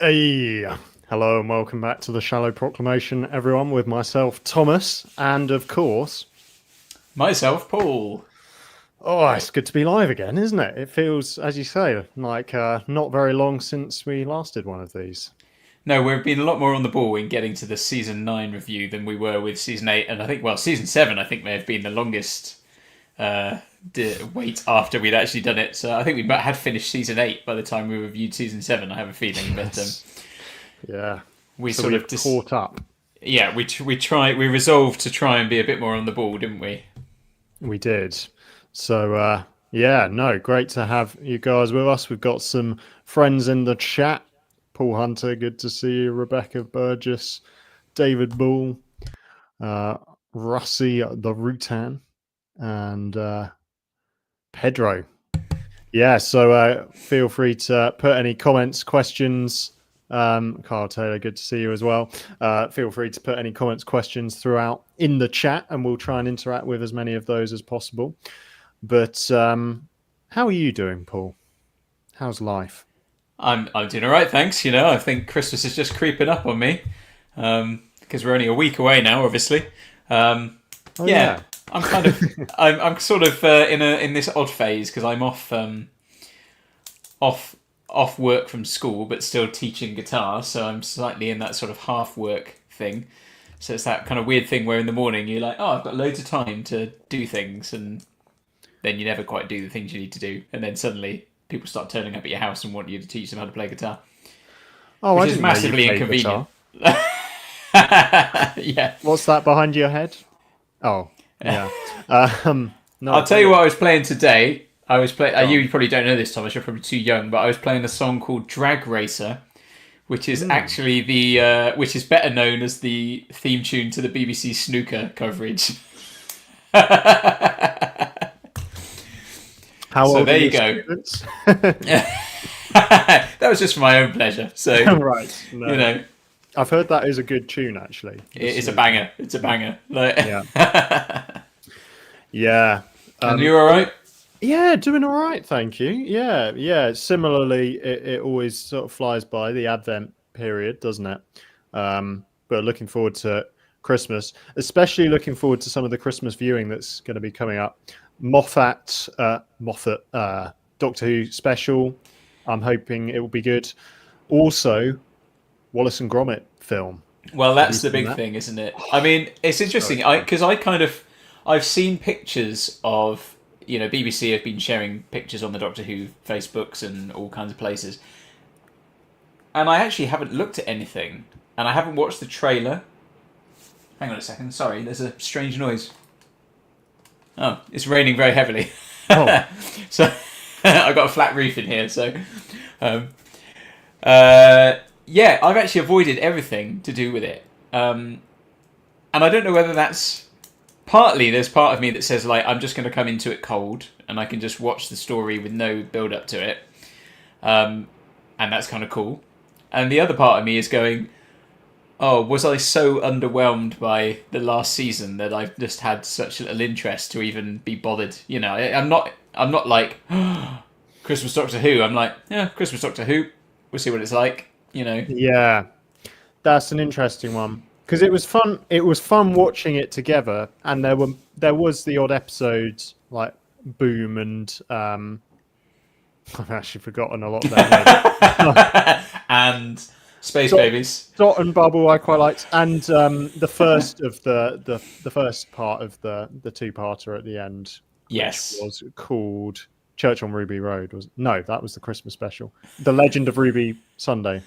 Hey, hello and welcome back to the Shallow Proclamation, everyone, with myself, Thomas, and of course, Myself, Paul. oh, it's good to be live again, isn't it? It feels, as you say, like not very long since we last did one of these. No, we've been a lot more on the ball in getting to the season 9 review than we were with season 8, and I think, well, season 7, I think, may have been the longest uh, wait after we'd actually done it. So I think we had finished season 8 by the time we reviewed season 7. I have a feeling, but Yes. Yeah. we So sort we've of just caught up. yeah, we resolved to try and be a bit more on the ball, didn't we? We did. So, yeah, no, great to have you guys with us. We've got some friends in the chat. Paul Hunter, good to see you. Rebecca Burgess, David Bull, uh, Russie the Rutan, and Pedro. Yeah, so feel free to put any comments, questions. Carl Taylor, good to see you as well. Feel free to put any comments, questions throughout in the chat, and we'll try and interact with as many of those as possible. But how are you doing, Paul? How's life? I'm doing all right, thanks. I think Christmas is just creeping up on me because we're only a week away now, obviously. Um, Oh yeah, yeah. I'm kind of I'm sort of in this odd phase because I'm off off work from school, but still teaching guitar. So I'm slightly in that sort of half work thing. So it's that kind of weird thing where in the morning you're like, oh, I've got loads of time to do things, and then you never quite do the things you need to do, and then suddenly people start turning up at your house and want you to teach them how to play guitar, Oh, which I is didn't know you massively played inconvenient. guitar. Yeah. What's that behind your head? Oh, yeah. No, I'll tell you brilliant. what I was playing today. I was playing. Go on. You probably don't know this, Thomas. You're probably too young, but I was playing a song called "Drag Racer," which is Mm. actually which is better known as the theme tune to the BBC snooker coverage. How So old are there you your go. students? That was just for my own pleasure. So Right. you No. know, I've heard that is a good tune, actually. The it's a snooker. banger. It's a banger. Like, Yeah. Yeah. and you're all right. Yeah, doing all right, thank you. Yeah, yeah. Similarly, it always sort of flies by the Advent period, doesn't it? But looking forward to Christmas, especially looking forward to some of the Christmas viewing that's going to be coming up. Moffat, Doctor Who special. I'm hoping it will be good. Also, Wallace and Gromit film. Well, Have you that's the seen big that? thing, isn't it? I mean, it's So interesting excited. because I've seen pictures of BBC have been sharing pictures on the Doctor Who Facebooks and all kinds of places, and I actually haven't looked at anything, and I haven't watched the trailer. Hang on a second, sorry, there's a strange noise. Oh, it's raining very heavily, Oh, so I got a flat roof in here, so um, yeah, I've actually avoided everything to do with it. And I don't know whether that's partly there's part of me that says like I'm just going to come into it cold and I can just watch the story with no build up to it, and that's kind of cool. And the other part of me is going, oh, was I so underwhelmed by the last season that I've just had such little interest to even be bothered? I'm not like Christmas Doctor Who. I'm like, yeah, Christmas Doctor Who. We'll see what it's like. yeah. That's an interesting one because it was fun. It was fun watching it together, and there was the odd episodes like Boom and I've actually forgotten a lot of their names. And Space Dot, Babies. Dot and Bubble I quite liked, and the first of the first part of the two-parter at the end, which Yes. was called Church on Ruby Road. Was no, that was the Christmas special. The Legend of Ruby Sunday.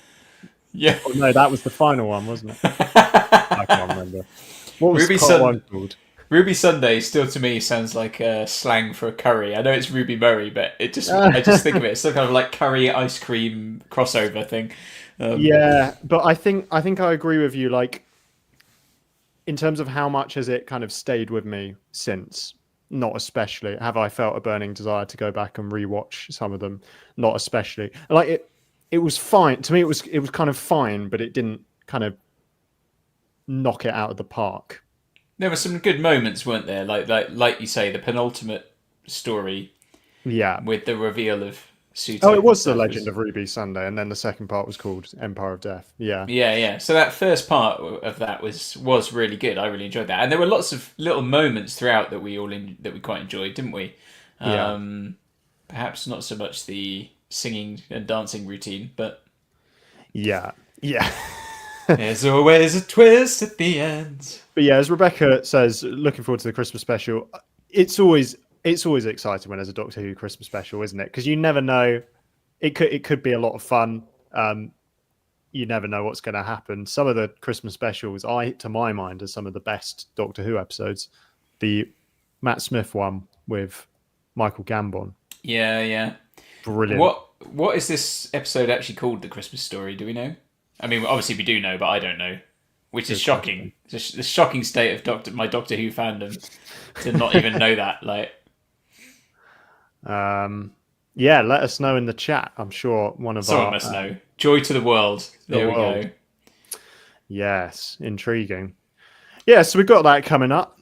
Yeah. Oh no, that was the final one, wasn't it? I can't remember. What was Ruby part Sun one called? Ruby Sunday still to me sounds like slang for a curry. I know it's Ruby Murray, but I just think of it. It's some kind of like curry ice cream crossover thing. Yeah, but I think I agree with you. Like in terms of how much has it kind of stayed with me since? Not especially. Have I felt a burning desire to go back and rewatch some of them? Not especially. Like it was fine to me. It was kind of fine, but it didn't kind of knock it out of the park. There were some good moments, weren't there? Like you say, the penultimate story Yeah, with the reveal of Oh, Suto it and was The stuff. Legend of Ruby Sunday, and then the second part was called Empire of Death. Yeah. Yeah. So that first part of that was really good. I really enjoyed that, and there were lots of little moments throughout that that we quite enjoyed, didn't we? Yeah. Perhaps not so much the singing and dancing routine, but Yeah. Yeah. there's always a twist at the end. But yeah, as Rebecca says, looking forward to the Christmas special. It's always exciting when there's a Doctor Who Christmas special, isn't it? Because you never know. It could be a lot of fun. You never know what's going to happen. Some of the Christmas specials, to my mind, are some of the best Doctor Who episodes. The Matt Smith one with Michael Gambon, Yeah. brilliant. What is this episode actually called? The Christmas Story? Do we know? I mean, obviously we do know, but I don't know, which is shocking. It's the shocking state of my Doctor Who fandom to not even know that. Like, Yeah, let us know in the chat. I'm sure one of someone our must know. Joy to the world. There we world. go. Yes, intriguing. Yeah, so we've got that coming up.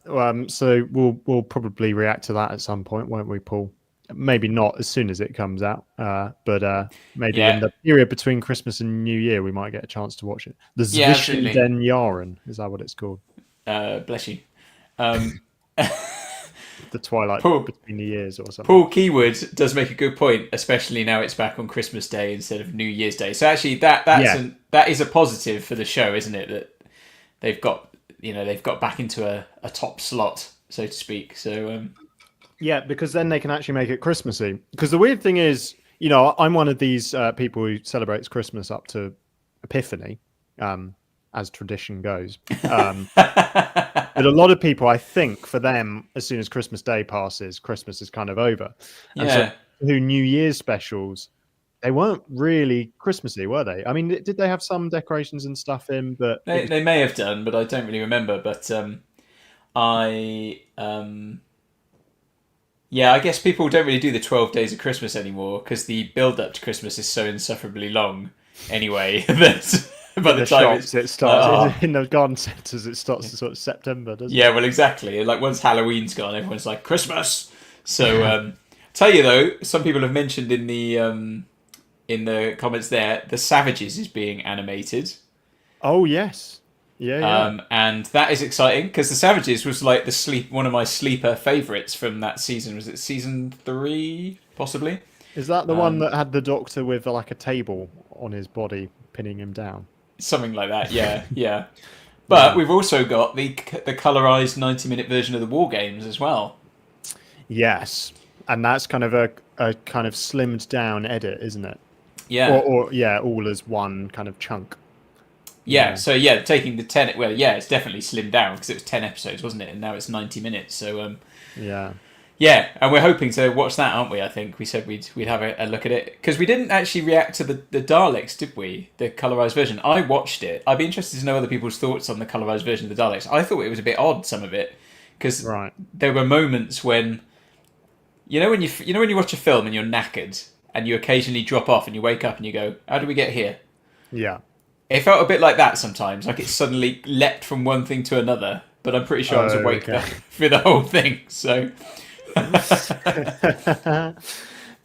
So we'll probably react to that at some point, won't we, Paul? Maybe not as soon as it comes out, but maybe in the period between Christmas and New Year, we might get a chance to watch it. The Zwischen den Jahren, is that what it's called? Bless you. The twilight between the years or something. Paul Keywood does make a good point, especially now it's back on Christmas Day instead of New Year's Day. So actually, that is a positive for the show, isn't it? That they've got back into a top slot, so to speak. So yeah, because then they can actually make it Christmassy. Because the weird thing is, I'm one of these people who celebrates Christmas up to Epiphany, as tradition goes. But a lot of people, I think, for them, as soon as Christmas Day passes, Christmas is kind of over. And so who New Year's specials, they weren't really Christmassy, were they? I mean, did they have some decorations and stuff in? But they may have done, but I don't really remember. But I guess people don't really do the 12 days of Christmas anymore because the build up to Christmas is so insufferably long anyway that by the time shops, it starts in the garden centres, it starts in sort of September, doesn't it? Yeah, well, exactly. Like once Halloween's gone, everyone's like Christmas. So, tell you though, some people have mentioned in the comments there, the Savages is being animated. Oh yes, yeah. And that is exciting because the Savages was like one of my sleeper favourites from that season. Was it season 3, possibly? Is that the one that had the Doctor with like a table on his body pinning him down? Something like that, yeah. But we've also got the colorized 90-minute version of the War Games as well. Yes, and that's kind of a kind of slimmed down edit, isn't it? Yeah. Or all as one kind of chunk. Yeah. So taking the 10. Well, yeah, it's definitely slimmed down because it was 10 episodes, wasn't it? And now it's 90 minutes. So yeah, and we're hoping to watch that, aren't we? I think we said we'd have a look at it because we didn't actually react to the Daleks, did we? The colorized version. I watched it. I'd be interested to know other people's thoughts on the colorized version of the Daleks. I thought it was a bit odd, some of it, because there were moments when, when you watch a film and you're knackered and you occasionally drop off and you wake up and you go, "How did we get here?" Yeah, it felt a bit like that sometimes, like it suddenly leapt from one thing to another. But I'm pretty sure I was awake for the whole thing. So.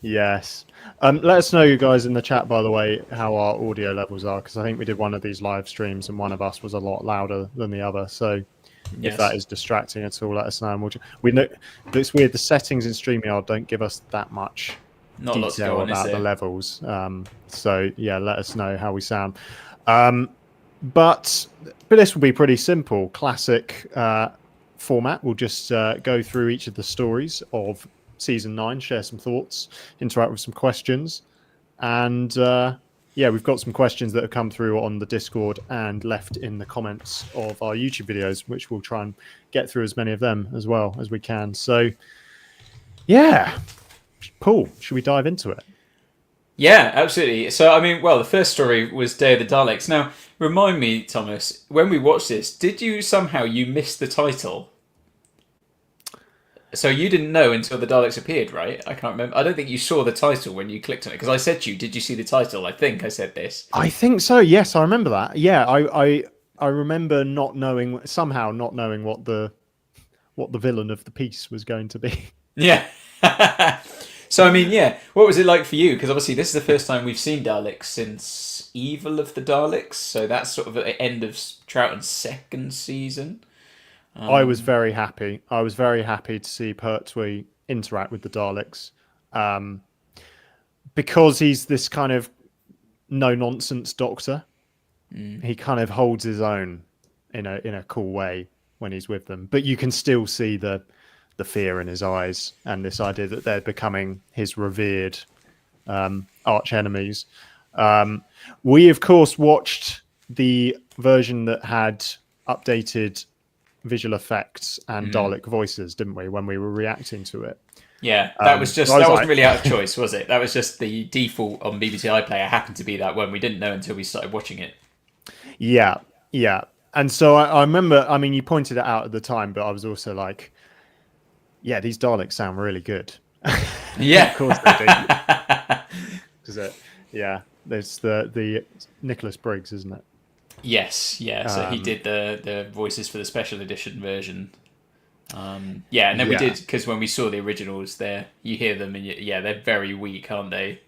Yes. Let us know, you guys, in the chat, by the way, how our audio levels are, because I think we did one of these live streams and one of us was a lot louder than the other. So if that is distracting at all, let us know. And we know it's weird. The settings in StreamYard don't give us that much detail about the levels. So yeah, let us know how we sound. But this will be pretty simple. Classic format. We'll just go through each of the stories of season 9, share some thoughts, interact with some questions, and we've got some questions that have come through on the Discord and left in the comments of our YouTube videos, which we'll try and get through as many of them as well as we can. So yeah, Paul, should we dive into it? Yeah, absolutely. So, I mean, the first story was Day of the Daleks. Now, remind me, Thomas, when we watched this, did you miss the title? So you didn't know until the Daleks appeared, right? I can't remember. I don't think you saw the title when you clicked on it, because I said to you, did you see the title? I think I said this. I think so, yes, I remember that. Yeah, I remember not knowing what the villain of the piece was going to be. Yeah. So, I mean, yeah, what was it like for you? Because obviously this is the first time we've seen Daleks since Evil of the Daleks, so that's sort of at the end of Troughton's second season. I was very happy. I was very happy to see Pertwee interact with the Daleks, um, because he's this kind of no nonsense doctor. He kind of holds his own in a cool way when he's with them, but you can still see the fear in his eyes and this idea that they're becoming his revered arch enemies. We of course watched the version that had updated visual effects and Dalek voices, didn't we, when we were reacting to it? Yeah, that was just I was that wasn't like- really out of choice, was it? That was just the default on BBC iPlayer happened to be that one. We didn't know until we started watching it. Yeah, yeah. And so I remember, I mean, you pointed it out at the time, but I was also like, yeah, these Daleks sound really good. Yeah, Of course they do. Because yeah, there's the Nicholas Briggs, isn't it? Yes, yeah. So he did the voices for the special edition version. Yeah, and then we Yeah. did because when we saw the originals, there you hear them, and yeah, they're very weak, aren't they?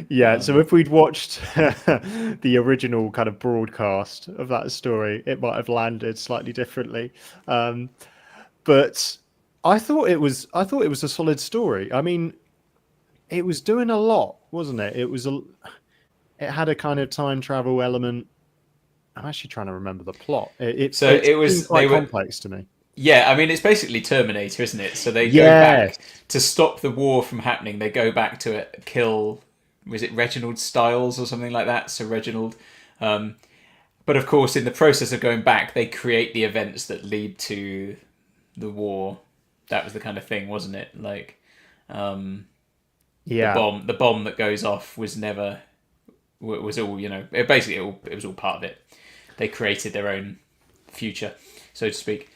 Yeah, so if we'd watched the original kind of broadcast of that story, it might have landed slightly differently. But I thought it was a solid story. I mean, it was doing a lot, wasn't it? It had a kind of time travel element. I'm actually trying to remember the plot. It seemed quite complex to me. Yeah, I mean it's basically Terminator, isn't it? So they go Yes. back to stop the war from happening. They go back to kill. Was it Reginald Stiles or something like that? So Reginald. But of course, in the process of going back, they create the events that lead to the war. That was the kind of thing, wasn't it? Like, Yeah. the bomb that goes off was never was all it was all part of it. They created their own future, so to speak.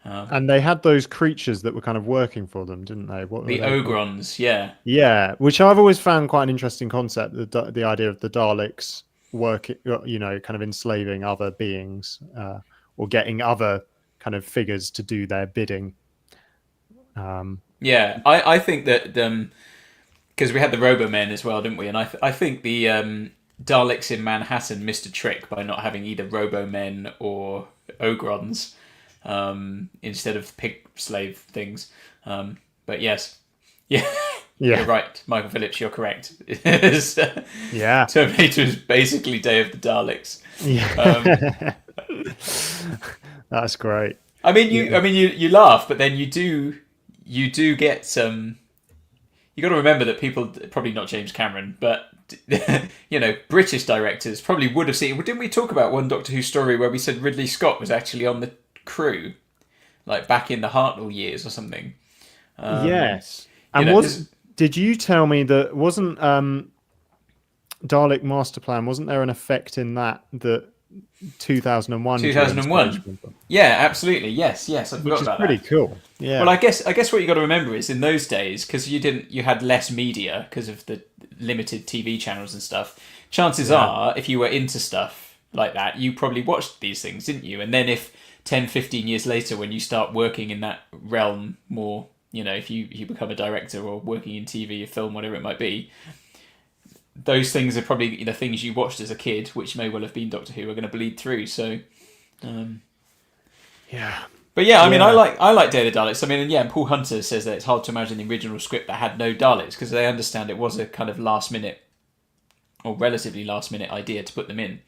And they had those creatures that were kind of working for them, didn't they? What were The they called? Ogrons, yeah. Yeah, which I've always found quite an interesting concept. The idea of the Daleks working, kind of enslaving other beings, or getting other kind of figures to do their bidding. Yeah, I think that because we had the Robomen as well, didn't we? And I think the Daleks in Manhattan missed a trick by not having either Robomen or Ogrons instead of pig slave things. But yes, yeah, Yeah, you're right, Michael Phillips. You're correct. yeah, Terminator is basically Day of the Daleks. yeah. That's great. I mean, Yeah. you laugh, but then you do get some. You got to remember that people, probably not James Cameron, but British directors probably would have seen. Didn't we talk about one Doctor Who story where we said Ridley Scott was actually on the crew, like back in the Hartnell years or something? Yes. And did you tell me that wasn't Dalek Master Plan? Wasn't there an effect in that 2001? 2001. Yeah, absolutely. Yes, I forgot Which is about pretty that. cool. Yeah. Well, I guess what you got to remember is in those days, because you had less media because of the limited TV channels and stuff. Chances are, if you were into stuff like that, you probably watched these things, didn't you? And then if 10, 15 years later, when you start working in that realm more, if you become a director or working in TV, or film, whatever it might be, those things are probably the things you watched as a kid, which may well have been Doctor Who, are going to bleed through. So, yeah. but yeah, I mean, I like Day of the Daleks. I mean, and Paul Hunter says that it's hard to imagine the original script that had no Daleks because they understand it was a kind of last minute or relatively last minute idea to put them in.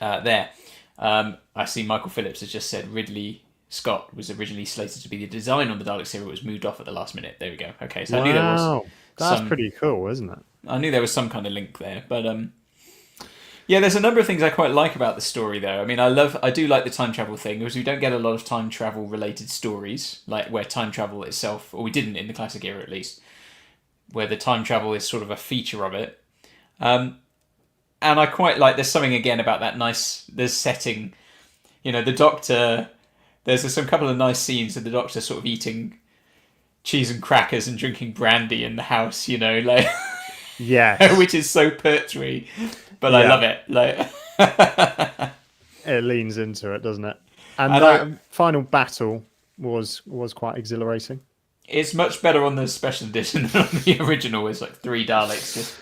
There, I see Michael Phillips has just said Ridley Scott was originally slated to be the design on the Dalek series, but was moved off at the last minute. There we go. Okay, so I knew there was. That's pretty cool, isn't it? I knew there was some kind of link there, but yeah, there's a number of things I quite like about the story, though. I mean, I do like the time travel thing because we don't get a lot of time travel related stories, like where time travel itself, or we didn't in the classic era at least, where the time travel is sort of a feature of it. And I quite like. There's something again about that there's setting. The Doctor. There's some couple of nice scenes of the Doctor sort of eating cheese and crackers and drinking brandy in the house, like Yes. which is so Pertwee, but I love it. Like it leans into it, doesn't it? And that final battle was quite exhilarating. It's much better on the special edition than on the original. It's like 3 Daleks.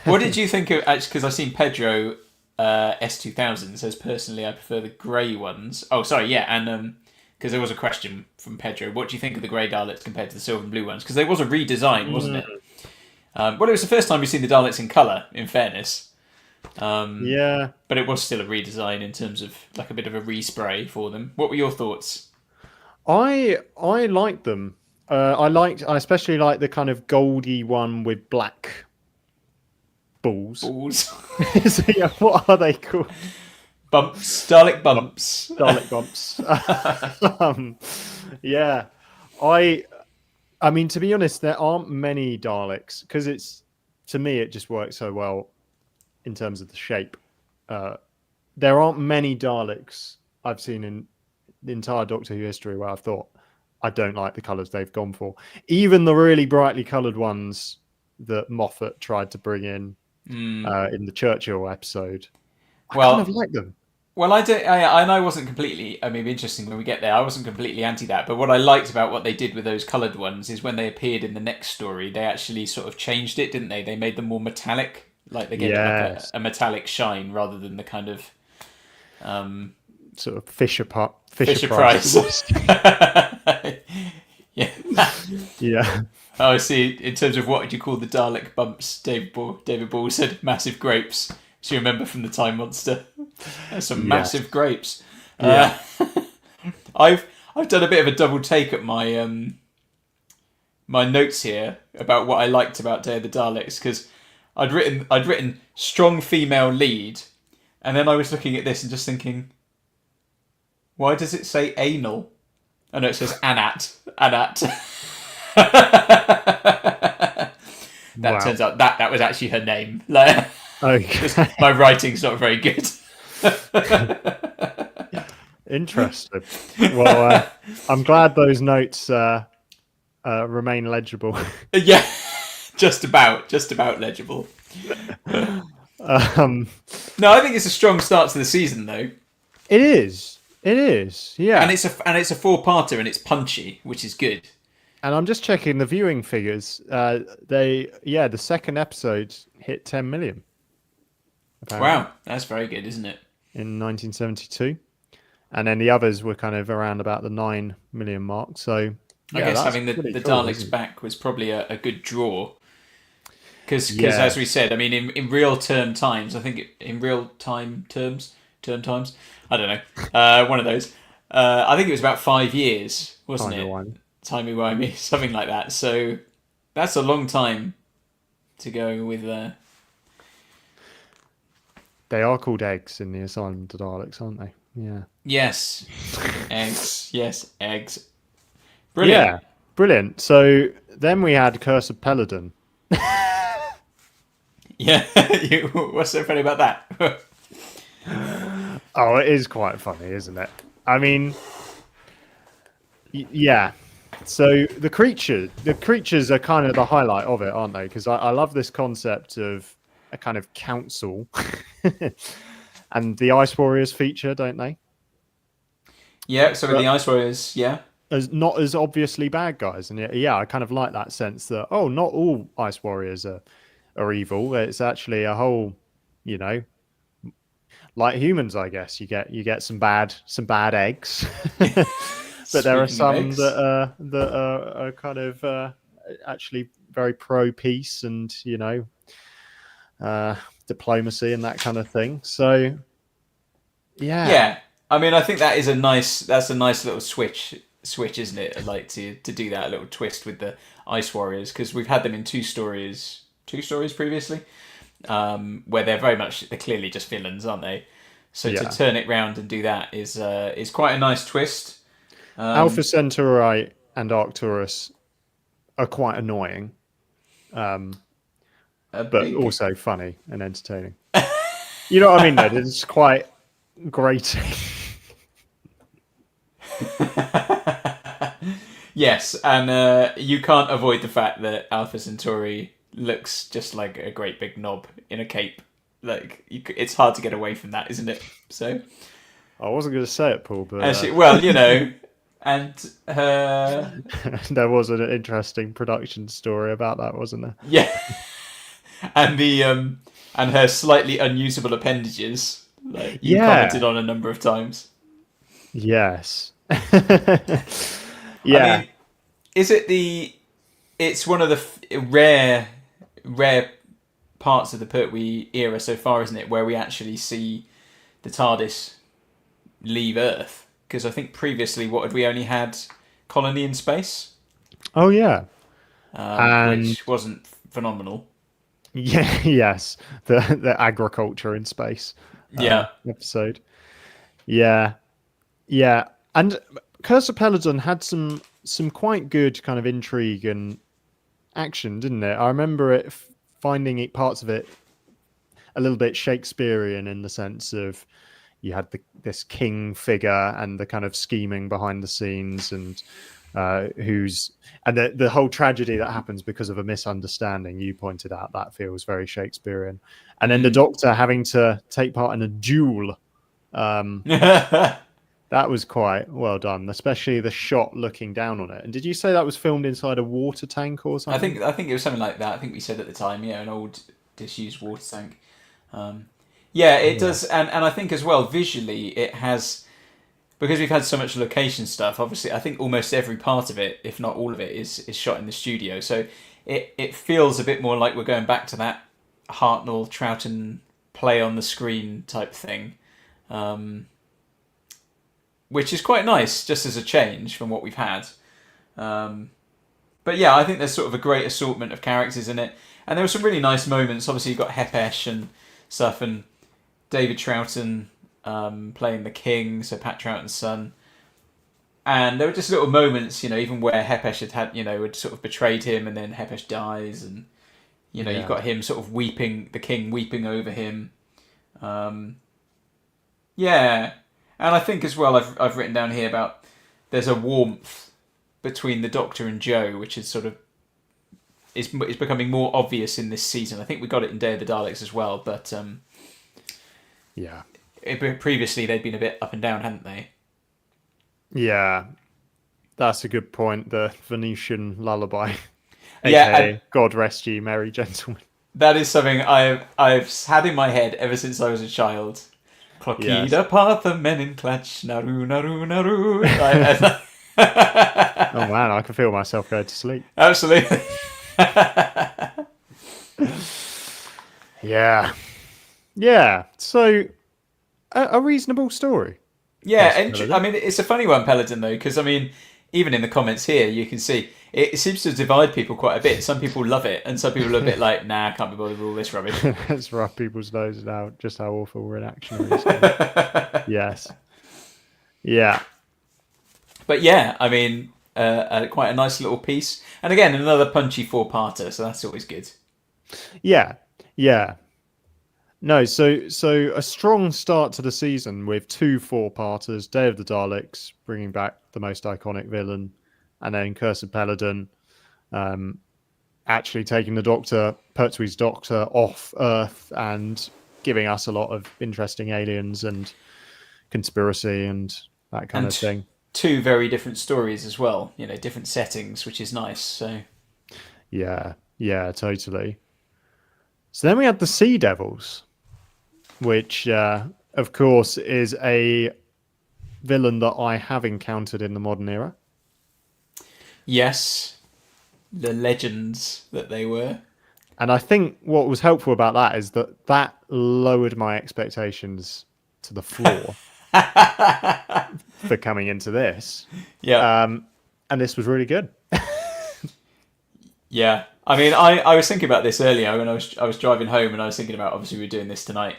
What did you think of? Actually, because I've seen Pedro S2000 says personally I prefer the grey ones. Oh, sorry, yeah, and because there was a question from Pedro. What do you think of the grey Daleks compared to the silver and blue ones? Because there was a redesign, wasn't it? Well, it was the first time we've seen the Daleks in colour. In fairness, Yeah, but it was still a redesign in terms of like a bit of a respray for them. What were your thoughts? I like them. I especially like the kind of goldy one with black balls. Balls, So, yeah, what are they called? bumps, Dalek bumps. Dalek bumps. Yeah, I I mean, to be honest, there aren't many Daleks because to me it just works so well in terms of the shape. Uh, there aren't many Daleks I've seen in the entire Doctor Who history where I've thought I don't like the colours they've gone for. Even the really brightly coloured ones that Moffat tried to bring in the Churchill episode, I kind of Well, like them. Well, I don't, and I wasn't completely. I mean, interesting when we get there. I wasn't completely anti that, but what I liked about what they did with those coloured ones is when they appeared in the next story, they actually sort of changed it, didn't they? They made them more metallic, like they gave it like Yes, a metallic shine rather than the kind of sort of Fisher Fisher Price. Price. Yeah. Yeah, Oh, I see. In terms of what would you call the Dalek bumps, David Ball said massive grapes. So you remember from the Time Monster, there's some yes, massive grapes. yeah. I've done a bit of a double take at my my notes here about what I liked about Day of the Daleks because I'd written strong female lead, and then I was looking at this and just thinking, why does it say anal? Oh no, it says anat. Anat. That Wow. turns out that was actually her name. Like, Okay. my writing's not very good. Interesting. Well, I'm glad those notes remain legible. Yeah, just about legible. um, No, I think it's a strong start to the season though, it is. It is. and Yeah. it's a four-parter and it's punchy, which is good. And I'm just checking the viewing figures. The second episode hit 10 million apparently Wow, that's very good, isn't it? in 1972, and then the others were kind of around about the 9 million mark. So I yeah, guess that's having the pretty cool, Daleks isn't it? back was probably a good draw. Because as we Yes. said, I mean, in real term times, I think in real term times, I don't know, one of those. I think it was about 5 years, wasn't Kind of it? one. Timey-wimey, something like that. So that's a long time to go with. They are called eggs in the Asylum to Daleks, aren't they? Yeah. Yes, eggs. Yes, eggs. Brilliant. Yeah. Brilliant. So then we had Curse of Peladon. Yeah. What's so funny about that? Oh, it is quite funny, isn't it? I mean, yeah. So the creatures are kind of the highlight of it, aren't they? Because I love this concept of a kind of council, and the Ice Warriors feature, don't they? Yeah. So with But the Ice Warriors, yeah. as not as obviously bad guys, and yeah, I kind of like that sense that not all Ice Warriors are evil. It's actually a whole, you know, like humans, I guess. You get some bad eggs, but there are Speaking of some eggs. that are kind of actually very pro peace and diplomacy and that kind of thing. So yeah, Yeah, I mean, I think that is a nice. That's a nice little switch, isn't it? I'd like to do that a little twist with the Ice Warriors because we've had them in two stories previously, where they're clearly just villains, aren't they? So to yeah. turn it round and do that is quite a nice twist. Alpha Centauri and Arcturus are quite annoying, um, A but big also funny and entertaining. You know what I mean? Though it's quite grating. yes, and you can't avoid the fact that Alpha Centauri looks just like a great big knob in a cape. Like it's hard to get away from that, isn't it? So I wasn't going to say it, Paul, but actually, well, and her There was an interesting production story about that, wasn't there? yeah, and the and her slightly unusable appendages, like you commented Yeah. on a number of times. Yes. I Yeah. mean, is it the? It's one of the rare parts of the Pertwee era so far, isn't it, where we actually see the TARDIS leave Earth? Because I think previously, what had we only had Colony in Space, Oh yeah. And which wasn't phenomenal. yeah, yes, the agriculture in space Yeah. episode. Yeah. Yeah. And Curse of Peladon had some quite good kind of intrigue and action, didn't it? I remember finding it parts of it a little bit Shakespearean in the sense of you had this king figure and the kind of scheming behind the scenes and the whole tragedy that happens because of a misunderstanding. You pointed out that feels very Shakespearean, and then the Doctor having to take part in a duel. That was quite well done, especially the shot looking down on it. And did you say that was filmed inside a water tank or something? I think it was something like that. I think we said at the time, yeah, an old disused water tank. Yeah, it does, and I think as well visually it has, because we've had so much location stuff. Obviously, I think almost every part of it, if not all of it, is shot in the studio. So it feels a bit more like we're going back to that Hartnell Troughton play on the screen type thing, which is quite nice, just as a change from what we've had. But yeah, I think there's sort of a great assortment of characters in it, and there were some really nice moments. Obviously, you've got Hepesh and stuff, and David Troughton playing the king, so Pat Troughton's son. And there were just little moments, even where Hepesh had sort of betrayed him, and then Hepesh dies, and you've got him sort of weeping, the king weeping over him. Yeah, and I think as well, I've written down here about there's a warmth between the Doctor and Joe, which is sort of is becoming more obvious in this season. I think we got it in Day of the Daleks as well, but Yeah. Previously they'd been a bit up and down, hadn't they? Yeah. That's a good point. The Venetian lullaby, Yeah, aka and God rest ye, merry gentlemen. that is something I've had in my head ever since I was a child. Yes. Clockida path of men in clutch, naru naru naru. Oh man, I can feel myself go to sleep. Absolutely. Yeah. Yeah. So a reasonable story. Yeah, Curse of and Peladon. I mean it's a funny one, Peladon, though, because I mean even in the comments here you can see it seems to divide people quite a bit. Some people love it, and some people are a bit like, nah, I can't be bothered with all this rubbish. Let's rub people's noses out just how awful reaction is. Yes. Yeah. But yeah, I mean, quite a nice little piece. And again, another punchy four-parter, so that's always good. Yeah. Yeah. No, so a strong start to the season with two four-parters, Day of the Daleks, bringing back the most iconic villain, and then Curse of Peladon, actually taking the Doctor, Pertwee's Doctor, off Earth and giving us a lot of interesting aliens and conspiracy and that kind of thing. Two very different stories as well, different settings, which is nice. So Yeah, totally. So then we had the Sea Devils, which, of course, is a villain that I have encountered in the modern era. yes, the legends that they were. And I think what was helpful about that is that lowered my expectations to the floor for coming into this. Yeah, And this was really good. yeah. I mean, I was thinking about this earlier when I was driving home, and I was thinking about obviously we're doing this tonight.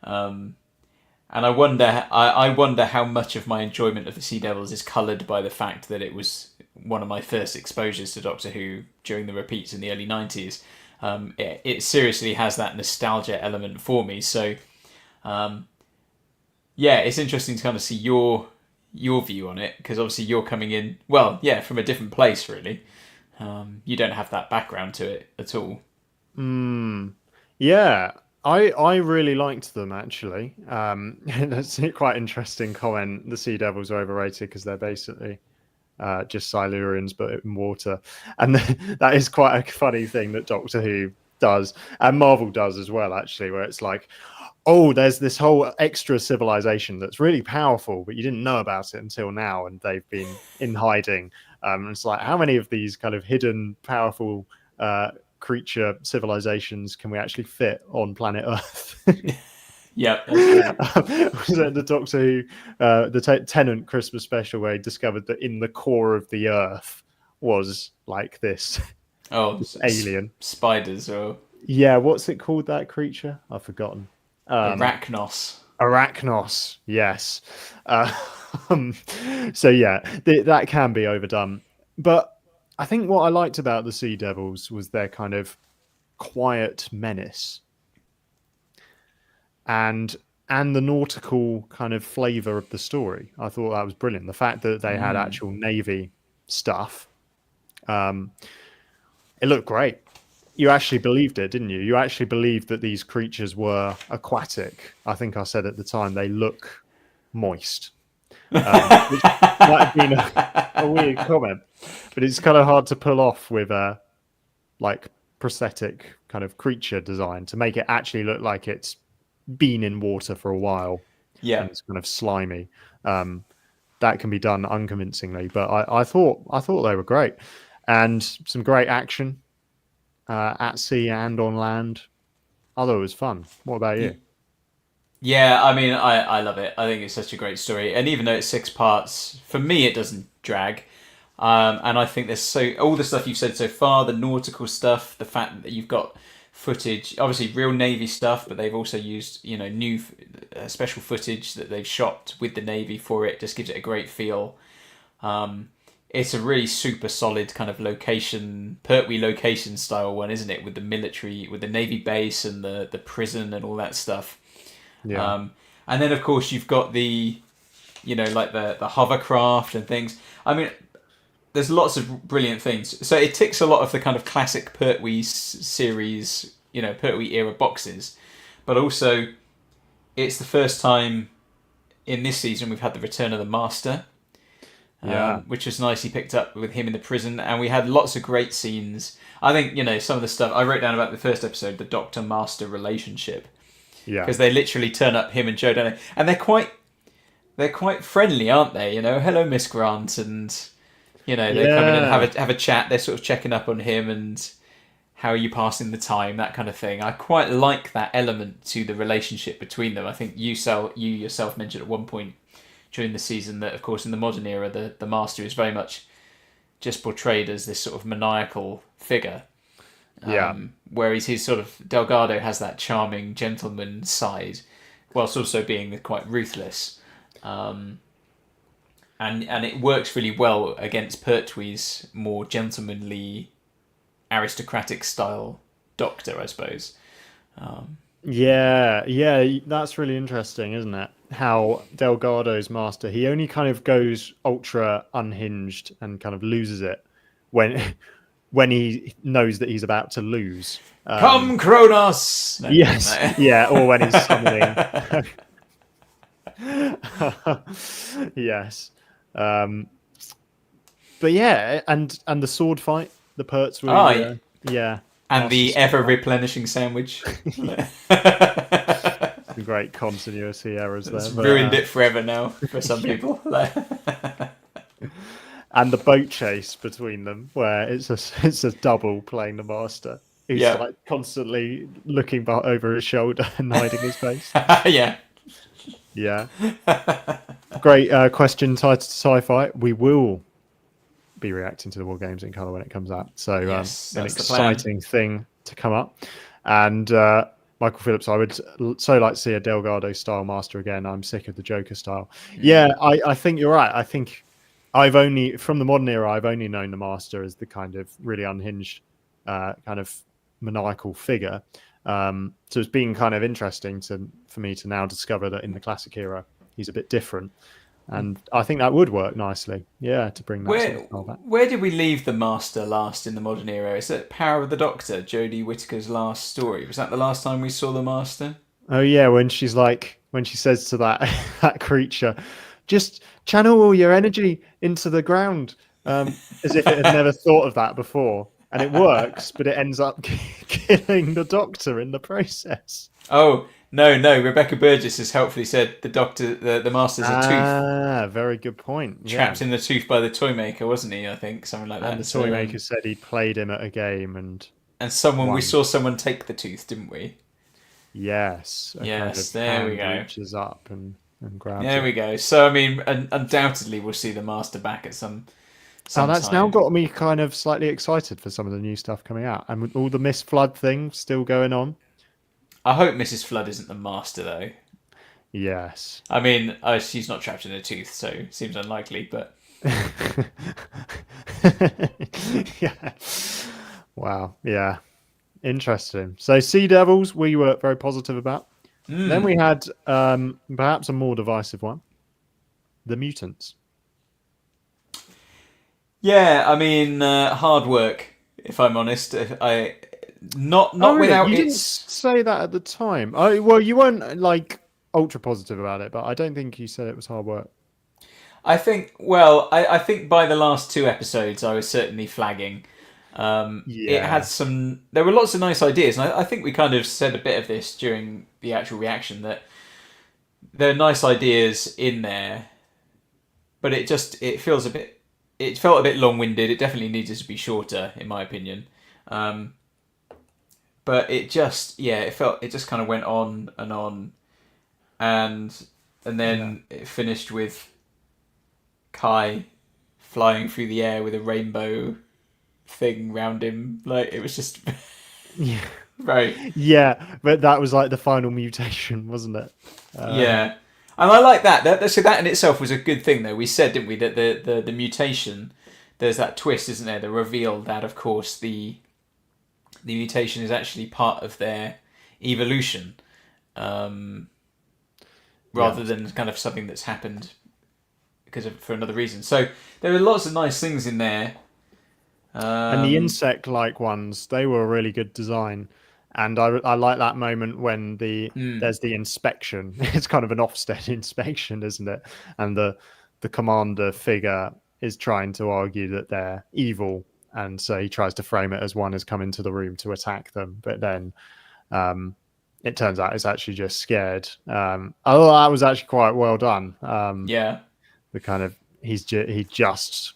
And I wonder how much of my enjoyment of the Sea Devils is coloured by the fact that it was one of my first exposures to Doctor Who during the repeats in the early 90s. It seriously has that nostalgia element for me. So, yeah, it's interesting to kind of see your view on it, because obviously you're coming in, well, yeah, from a different place, really. You don't have that background to it at all. Yeah, I really liked them, actually. That's a quite interesting comment. The Sea Devils are overrated because they're basically just Silurians but in water, and that is quite a funny thing that Doctor Who does, and Marvel does as well, actually, where it's like, oh, there's this whole extra civilization that's really powerful, but you didn't know about it until now, and they've been in hiding. It's like, how many of these kind of hidden, powerful creature civilizations can we actually fit on planet Earth? Yeah, that's true. Was it the Doctor Who, the Tennant Christmas special, where he discovered that in the core of the Earth was like this Oh, alien? spiders or Yeah, what's it called? That creature? I've forgotten. arachnos. Arachnos, yes. Um, so yeah, that can be overdone, but I think what I liked about the Sea Devils was their kind of quiet menace, and the nautical kind of flavor of the story. I thought that was brilliant. The fact that they had actual navy stuff, it looked great. You actually believed it, didn't you? You actually believed that these creatures were aquatic. I think I said at the time they look moist, which might have been a weird comment, but it's kind of hard to pull off with a like prosthetic kind of creature design to make it actually look like it's been in water for a while Yeah. and it's kind of slimy. That can be done unconvincingly, but I thought they were great, and some great action at sea and on land. I thought it was fun. What about you? Yeah, I mean, I love it. I think it's such a great story, and even though it's 6 parts, for me it doesn't drag. And I think there's all the stuff you've said so far, the nautical stuff, the fact that you've got footage, obviously real Navy stuff, but they've also used new special footage that they've shot with the Navy for it. Just gives it a great feel. It's a really super solid kind of location, Pertwee location style one, isn't it? With the military, with the Navy base and the prison and all that stuff. Yeah. And then of course you've got the, like the hovercraft and things. I mean, there's lots of brilliant things. So it ticks a lot of the kind of classic Pertwee series, Pertwee era boxes, but also it's the first time in this season we've had the return of the Master. Which was nicely picked up with him in the prison, and we had lots of great scenes. I think some of the stuff I wrote down about the first episode, the Doctor Master relationship, because they literally turn up, him and Joe, don't they? And they're quite friendly, aren't they? Hello, Miss Grant, and they come in and have a chat. They're sort of checking up on him and how are you passing the time, that kind of thing. I quite like that element to the relationship between them. I think you yourself mentioned at one point during the season that, of course, in the modern era, the Master is very much just portrayed as this sort of maniacal figure. Whereas his sort of Delgado has that charming gentleman side, whilst also being quite ruthless. And it works really well against Pertwee's more gentlemanly, aristocratic style Doctor, I suppose. Yeah, that's really interesting, isn't it? How Delgado's Master, he only kind of goes ultra unhinged and kind of loses it when he knows that he's about to lose. Come, Kronos! No, yes, no. Yeah, or when he's summoning. Yes, but yeah, and the sword fight, the Pertwee, yeah, and the ever replenishing sandwich. Some great continuity errors there. It's ruined it forever now for some people. And the boat chase between them, where it's a double playing the Master. He's like constantly looking over his shoulder and hiding his face. Yeah. Great question, sci-fi. We will be reacting to the War Games in colour when it comes out. So an exciting thing to come up. And Michael Phillips, I would so like to see a Delgado style Master again. I'm sick of the Joker style. Yeah, I think you're right. I think from the modern era, I've only known the Master as the kind of really unhinged, kind of maniacal figure. So it's been kind of interesting for me to now discover that in the classic era, he's a bit different. And I think that would work nicely, to bring that sort of style back. Where did we leave the Master last in the modern era? Is it Power of the Doctor, Jodie Whittaker's last story? Was that the last time we saw the Master? Oh yeah, when she says to that that creature, just channel all your energy into the ground, as if it had never thought of that before. And it works, but it ends up killing the Doctor in the process. Oh, no. Rebecca Burgess has helpfully said the Master's a tooth. Ah, very good point. Yeah. Trapped in the tooth by the toy maker, wasn't he? I think something like And the that. toy So, maker said he played him at a game and and we won. saw someone take the tooth, didn't we? Yes, a kind Yes, of there we hand go. reaches up and grabs There it. we go. So I mean, undoubtedly we'll see the Master back at some Oh, that's now time. got me kind of slightly excited for some of the new stuff coming out, and with all the Miss Flood thing still going on. I hope Mrs. Flood isn't the Master though. Yes. I mean, she's not trapped in a tooth, so seems unlikely. But Yeah. Wow. Yeah. Interesting. So Sea Devils, we were very positive about. Then we had perhaps a more divisive one, the Mutants. yeah, I mean, hard work. If I'm honest, I not Really? without You didn't its. say that at the time. Oh, well, you weren't like ultra positive about it, but I don't think you said it was hard work. I think. Well, I think by the last two episodes, I was certainly flagging. It had Yeah. some. There were lots of nice ideas, and I think we kind of said a bit of this during the actual reaction that there are nice ideas in there, but it feels a bit. It felt a bit long winded. It definitely needed to be shorter, in my opinion. Um, but it just kind of went on, and Yeah. then it finished with Kai flying through the air with a rainbow thing round him. Like it was just Yeah. very Yeah, but that was like the final mutation, wasn't it? yeah. And I like that. So that in itself was a good thing, though. We said, didn't we, that the mutation, there's that twist, isn't there? The reveal that, of course, the mutation is actually part of their evolution, um, Yeah. rather than kind of something that's happened for another reason. So there are lots of nice things in there. And the Um, insect-like ones, they were a really good design. And I like that moment when mm, there's the inspection. It's kind of an Ofsted inspection, isn't it? And the commander figure is trying to argue that they're evil, and so he tries to frame it as one has come into the room to attack them. But then um, it turns out it's actually just scared. Although that was actually quite well done. yeah, The kind of he just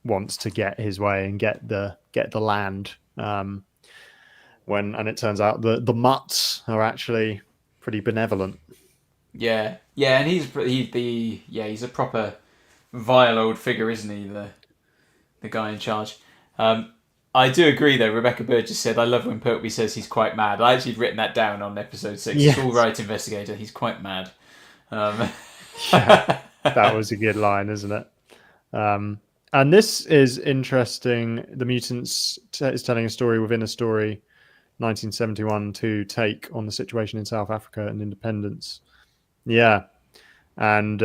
wants to get his way and get the land. And it turns out the mutts are actually pretty benevolent. yeah, and he's a proper vile old figure, isn't he? The guy in charge. Um, I do agree, though. Rebecca Burgess said, "I love when Pertwee says he's quite mad." I actually written that down on episode 6. It's all Yes. right, investigator. He's quite mad. Um, Yeah, that was a good line, isn't it? And this is interesting. The Mutants is telling a story within a story, 1971, to take on the situation in South Africa and independence. Yeah, and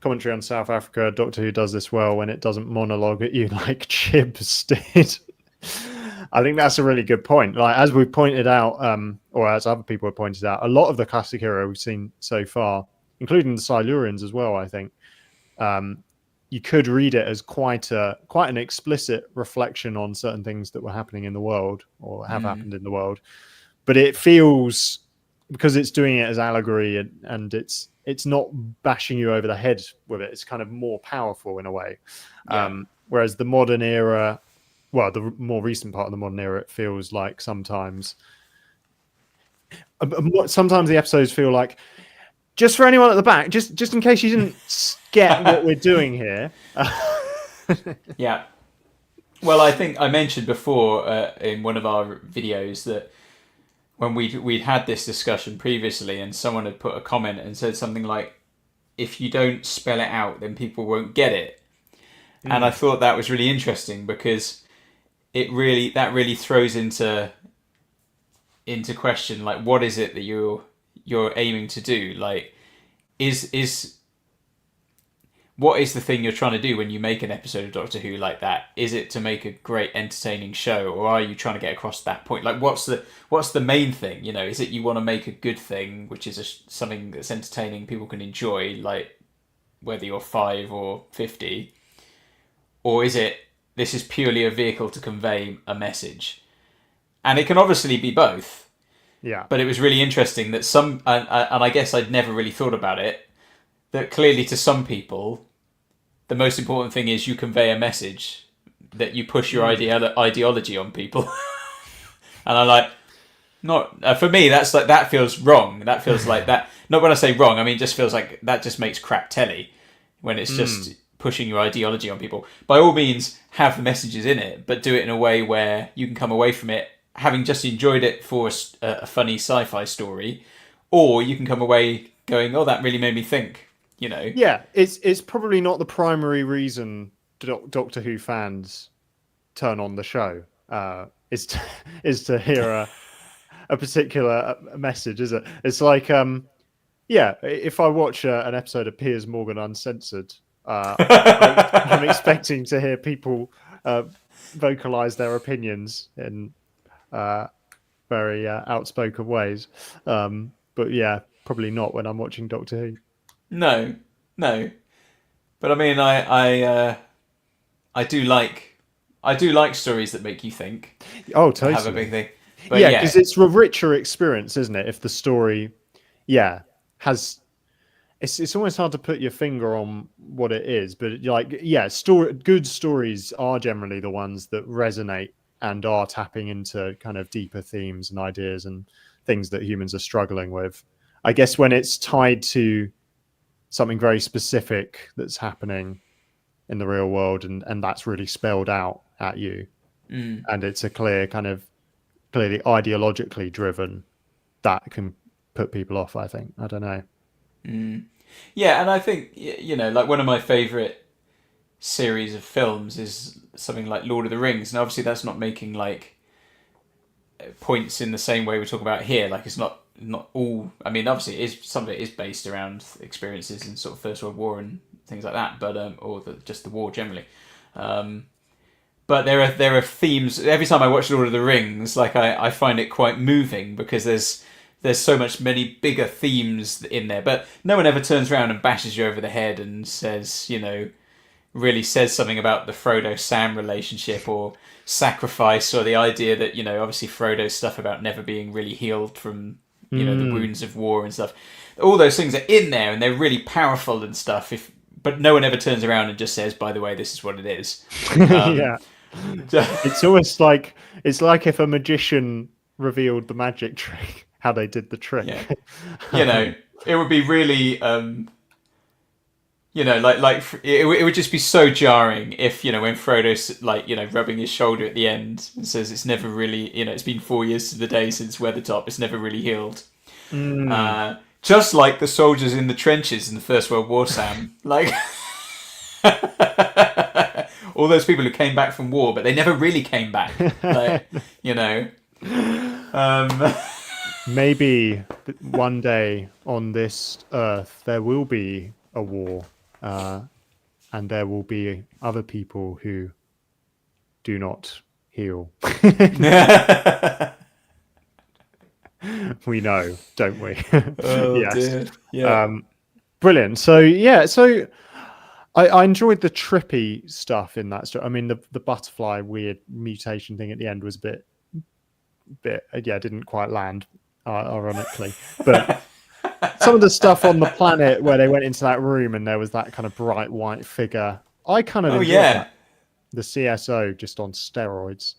commentary on South Africa. Doctor Who does this well when it doesn't monologue at you like Chibs did. I think that's a really good point. Like as we've pointed out, or as other people have pointed out, a lot of the classic hero we've seen so far, including the Silurians as well, I think, you could read it as quite an explicit reflection on certain things that were happening in the world or have happened in the world. But it feels, because it's doing it as allegory and it's not bashing you over the head with it. It's kind of more powerful in a way. yeah, Whereas the modern era, well, the more recent part of the modern era, it feels like sometimes the episodes feel like, just for anyone at the back, just in case you didn't get what we're doing here. yeah. Well, I think I mentioned before in one of our videos that when we'd had this discussion previously, and someone had put a comment and said something like, "If you don't spell it out, then people won't get it." And I thought that was really interesting because that really throws into question, like, what is it that you're aiming to do? Like, is what is the thing you're trying to do when you make an episode of Doctor Who like that? Is it to make a great entertaining show, or are you trying to get across that point? Like, what's the main thing? You know, is it you want to make a good thing, which is something that's entertaining, people can enjoy, like whether you're 5 or 50, or is it this is purely a vehicle to convey a message? And it can obviously be both. Yeah. But it was really interesting that and I guess I'd never really thought about it, that clearly to some people, the most important thing is you convey a message, that you push your ideology on people. And I'm like, not for me. That's like, that feels wrong. That feels like that. Not when I say wrong, I mean, it just feels like that just makes crap telly when it's just pushing your ideology on people. By all means, have the messages in it, but do it in a way where you can come away from it having just enjoyed it for a funny sci-fi story, or you can come away going, "Oh, that really made me think." You know? Yeah, it's probably not the primary reason Doctor Who fans turn on the show. Is to, is to hear a particular message, is it? It's like, yeah, if I watch an episode of Piers Morgan Uncensored, I'm expecting to hear people vocalize their opinions in very outspoken ways. But yeah, probably not when I'm watching Doctor Who. No, no. But I mean, I do like stories that make you think. Oh, I totally. have a big thing. But Yeah, because it's a richer experience, isn't it? If the story, has, it's almost hard to put your finger on what it is, but like, good stories are generally the ones that resonate and are tapping into kind of deeper themes and ideas and things that humans are struggling with. I guess when it's tied to something very specific that's happening in the real world, and that's really spelled out at you, and it's a clearly ideologically driven, that can put people off, I think. I don't know. Yeah, and I think, like one of my favourite series of films is something like Lord of the Rings, and obviously that's not making like points in the same way we talk about here. Like, it's not all. I mean, obviously, some of it is based around experiences in sort of First World War and things like that, but just the war generally. But there are themes. Every time I watch Lord of the Rings, like I find it quite moving, because there's so many bigger themes in there. But no one ever turns around and bashes you over the head and says, really says something about the Frodo-Sam relationship, or sacrifice, or the idea that, obviously Frodo's stuff about never being really healed from, the wounds of war and stuff. All those things are in there, and they're really powerful and stuff. But no one ever turns around and just says, by the way, this is what it is. Yeah. It's almost like, if a magician revealed the magic trick, how they did the trick. Yeah. It would be really, it would just be so jarring if, when Frodo's like, rubbing his shoulder at the end and says it's never really, it's been 4 years to the day since Weathertop, it's never really healed. Just like the soldiers in the trenches in the First World War, Sam. Like, all those people who came back from war, but they never really came back. Like, Maybe one day on this earth there will be a war, and there will be other people who do not heal. We know, don't we? Oh, yes. dear. Yeah. Brilliant. So I enjoyed the trippy stuff in that story. I mean, the butterfly weird mutation thing at the end was a bit didn't quite land, ironically. But some of the stuff on the planet where they went into that room and there was that kind of bright white figure, I kind of enjoyed that. The CSO just on steroids.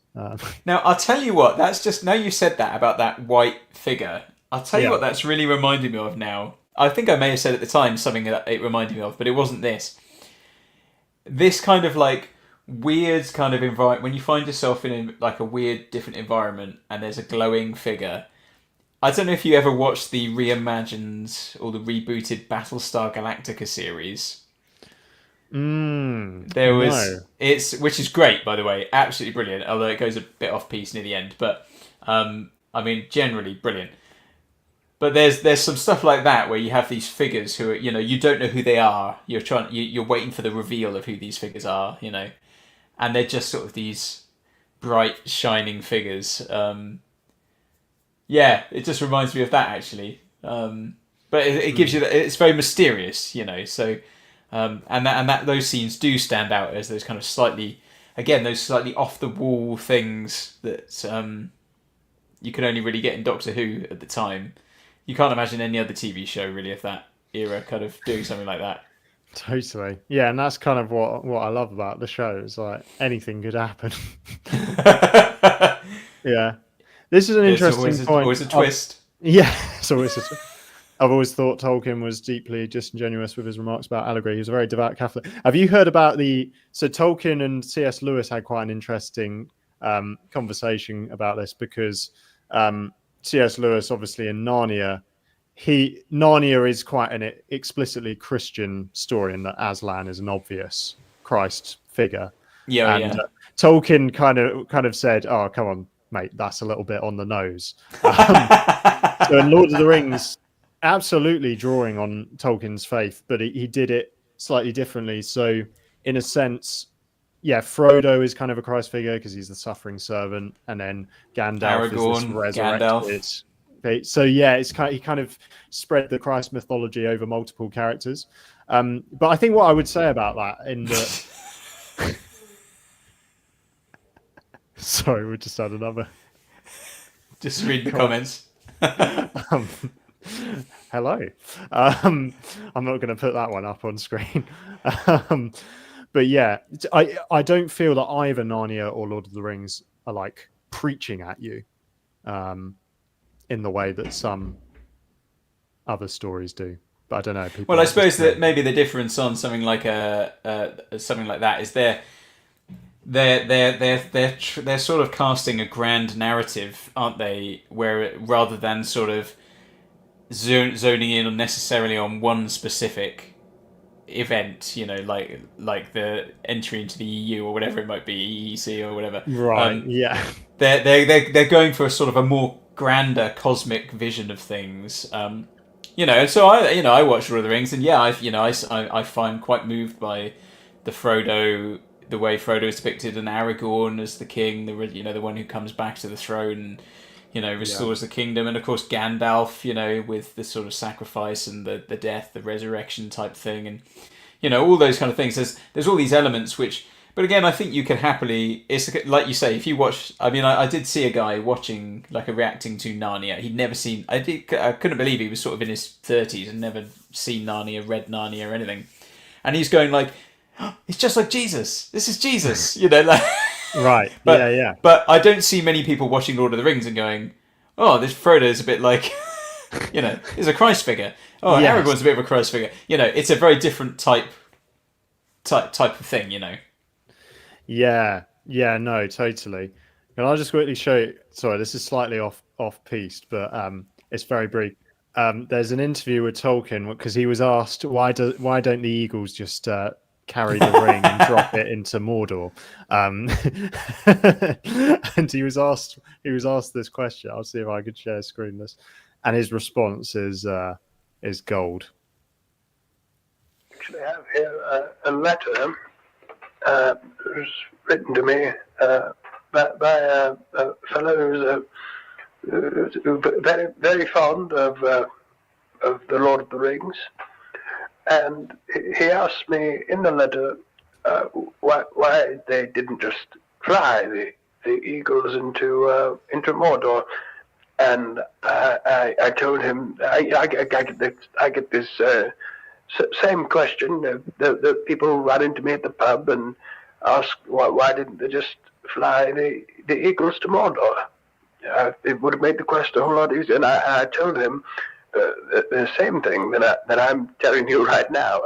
Now, I'll tell you what, that's just, now you said that about that white figure, I'll tell you what that's really reminded me of now. I think I may have said at the time something that it reminded me of, but it wasn't this. This kind of like weird kind of environment, when you find yourself in like a weird different environment and there's a glowing figure. I don't know if you ever watched the reimagined or the rebooted Battlestar Galactica series. There was which is great, by the way, absolutely brilliant. Although it goes a bit off piece near the end, but I mean, generally brilliant. But there's some stuff like that where you have these figures who are, you don't know who they are. You're waiting for the reveal of who these figures are, and they're just sort of these bright shining figures. It just reminds me of that, actually. But it gives you that, it's very mysterious, so. And that those scenes do stand out as those kind of slightly, again, those slightly off the wall things that you could only really get in Doctor Who at the time. You can't imagine any other TV show really of that era kind of doing something like that. Totally. Yeah, and that's kind of what I love about the show. It's like anything could happen. Yeah. This is an It's interesting point. always a twist. Yeah, it's always I've always thought Tolkien was deeply disingenuous with his remarks about allegory. He was a very devout Catholic. Have you heard about so Tolkien and C.S. Lewis had quite an interesting conversation about this because C.S. Lewis, obviously in Narnia, Narnia is quite an explicitly Christian story in that Aslan is an obvious Christ figure. Yeah, and Tolkien kind of said, "Oh, come on, mate, that's a little bit on the nose." So in Lord of the Rings, absolutely drawing on Tolkien's faith, but he did it slightly differently. So in a sense, yeah, Frodo is kind of a Christ figure because he's the suffering servant, and then Gandalf is this resurrected. Gandalf. So yeah, he kind of spread the Christ mythology over multiple characters. But I think what I would say about that in the sorry, we just had another. Just read the comments. Hello. I'm not going to put that one up on screen. But yeah, I don't feel that either Narnia or Lord of the Rings are like preaching at you in the way that some other stories do. But I don't know. Well, I suppose that maybe the difference on something like something like that is they're sort of casting a grand narrative, aren't they? Where rather than sort of zoning in unnecessarily on one specific event, like the entry into the EU or whatever it might be, EEC or whatever. Right. Yeah. They're going for a sort of a more grander cosmic vision of things. And so I watched Lord of the Rings, and yeah, I find quite moved by the way Frodo is depicted, and Aragorn as the king, the one who comes back to the throne and restores the kingdom, and of course Gandalf, with the sort of sacrifice and the death, the resurrection type thing, and all those kind of things. There's all these elements which, but again, I think you can happily. It's like you say, if you watch. I mean, I did see a guy watching, like, reacting to Narnia. He'd never seen. I couldn't believe he was sort of in his 30s and never seen Narnia, read Narnia or anything, and he's going like, it's just like Jesus. This is Jesus, like. Right. But, yeah. But I don't see many people watching Lord of the Rings and going, "Oh, this Frodo is a bit like, is a Christ figure. Oh, yes. Aragorn's a bit of a Christ figure." It's a very different type of thing. Yeah. No, totally. And I'll just quickly show you. Sorry, this is slightly off piste, but it's very brief. There's an interview with Tolkien because he was asked why don't the eagles just carry the ring and drop it into Mordor, and he was asked this question. I'll see if I could share screen this, and his response is gold. Actually, I have here a letter was written to me by a fellow who's very very fond of the Lord of the Rings. And he asked me in the letter why they didn't just fly the eagles into Mordor, and I told him I get this same question. The people run into me at the pub and ask why didn't they just fly the eagles to Mordor? It would have made the quest a whole lot easier. And I told him. The same thing that I'm telling you right now.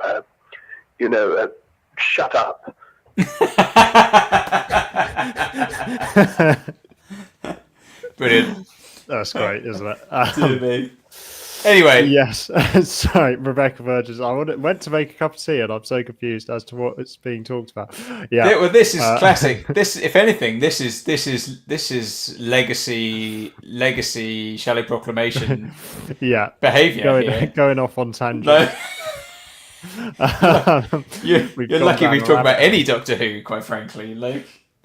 Shut up. Brilliant. That's great, isn't it? Anyway. Yes. Sorry, Rebecca Burgess. I went to make a cup of tea and I'm so confused as to what it's being talked about. Yeah. Well, this is classic. This, if anything, this is legacy Shelley proclamation. Yeah. Behaviour going off on tangent. You're lucky we've talked about any Doctor Who, quite frankly.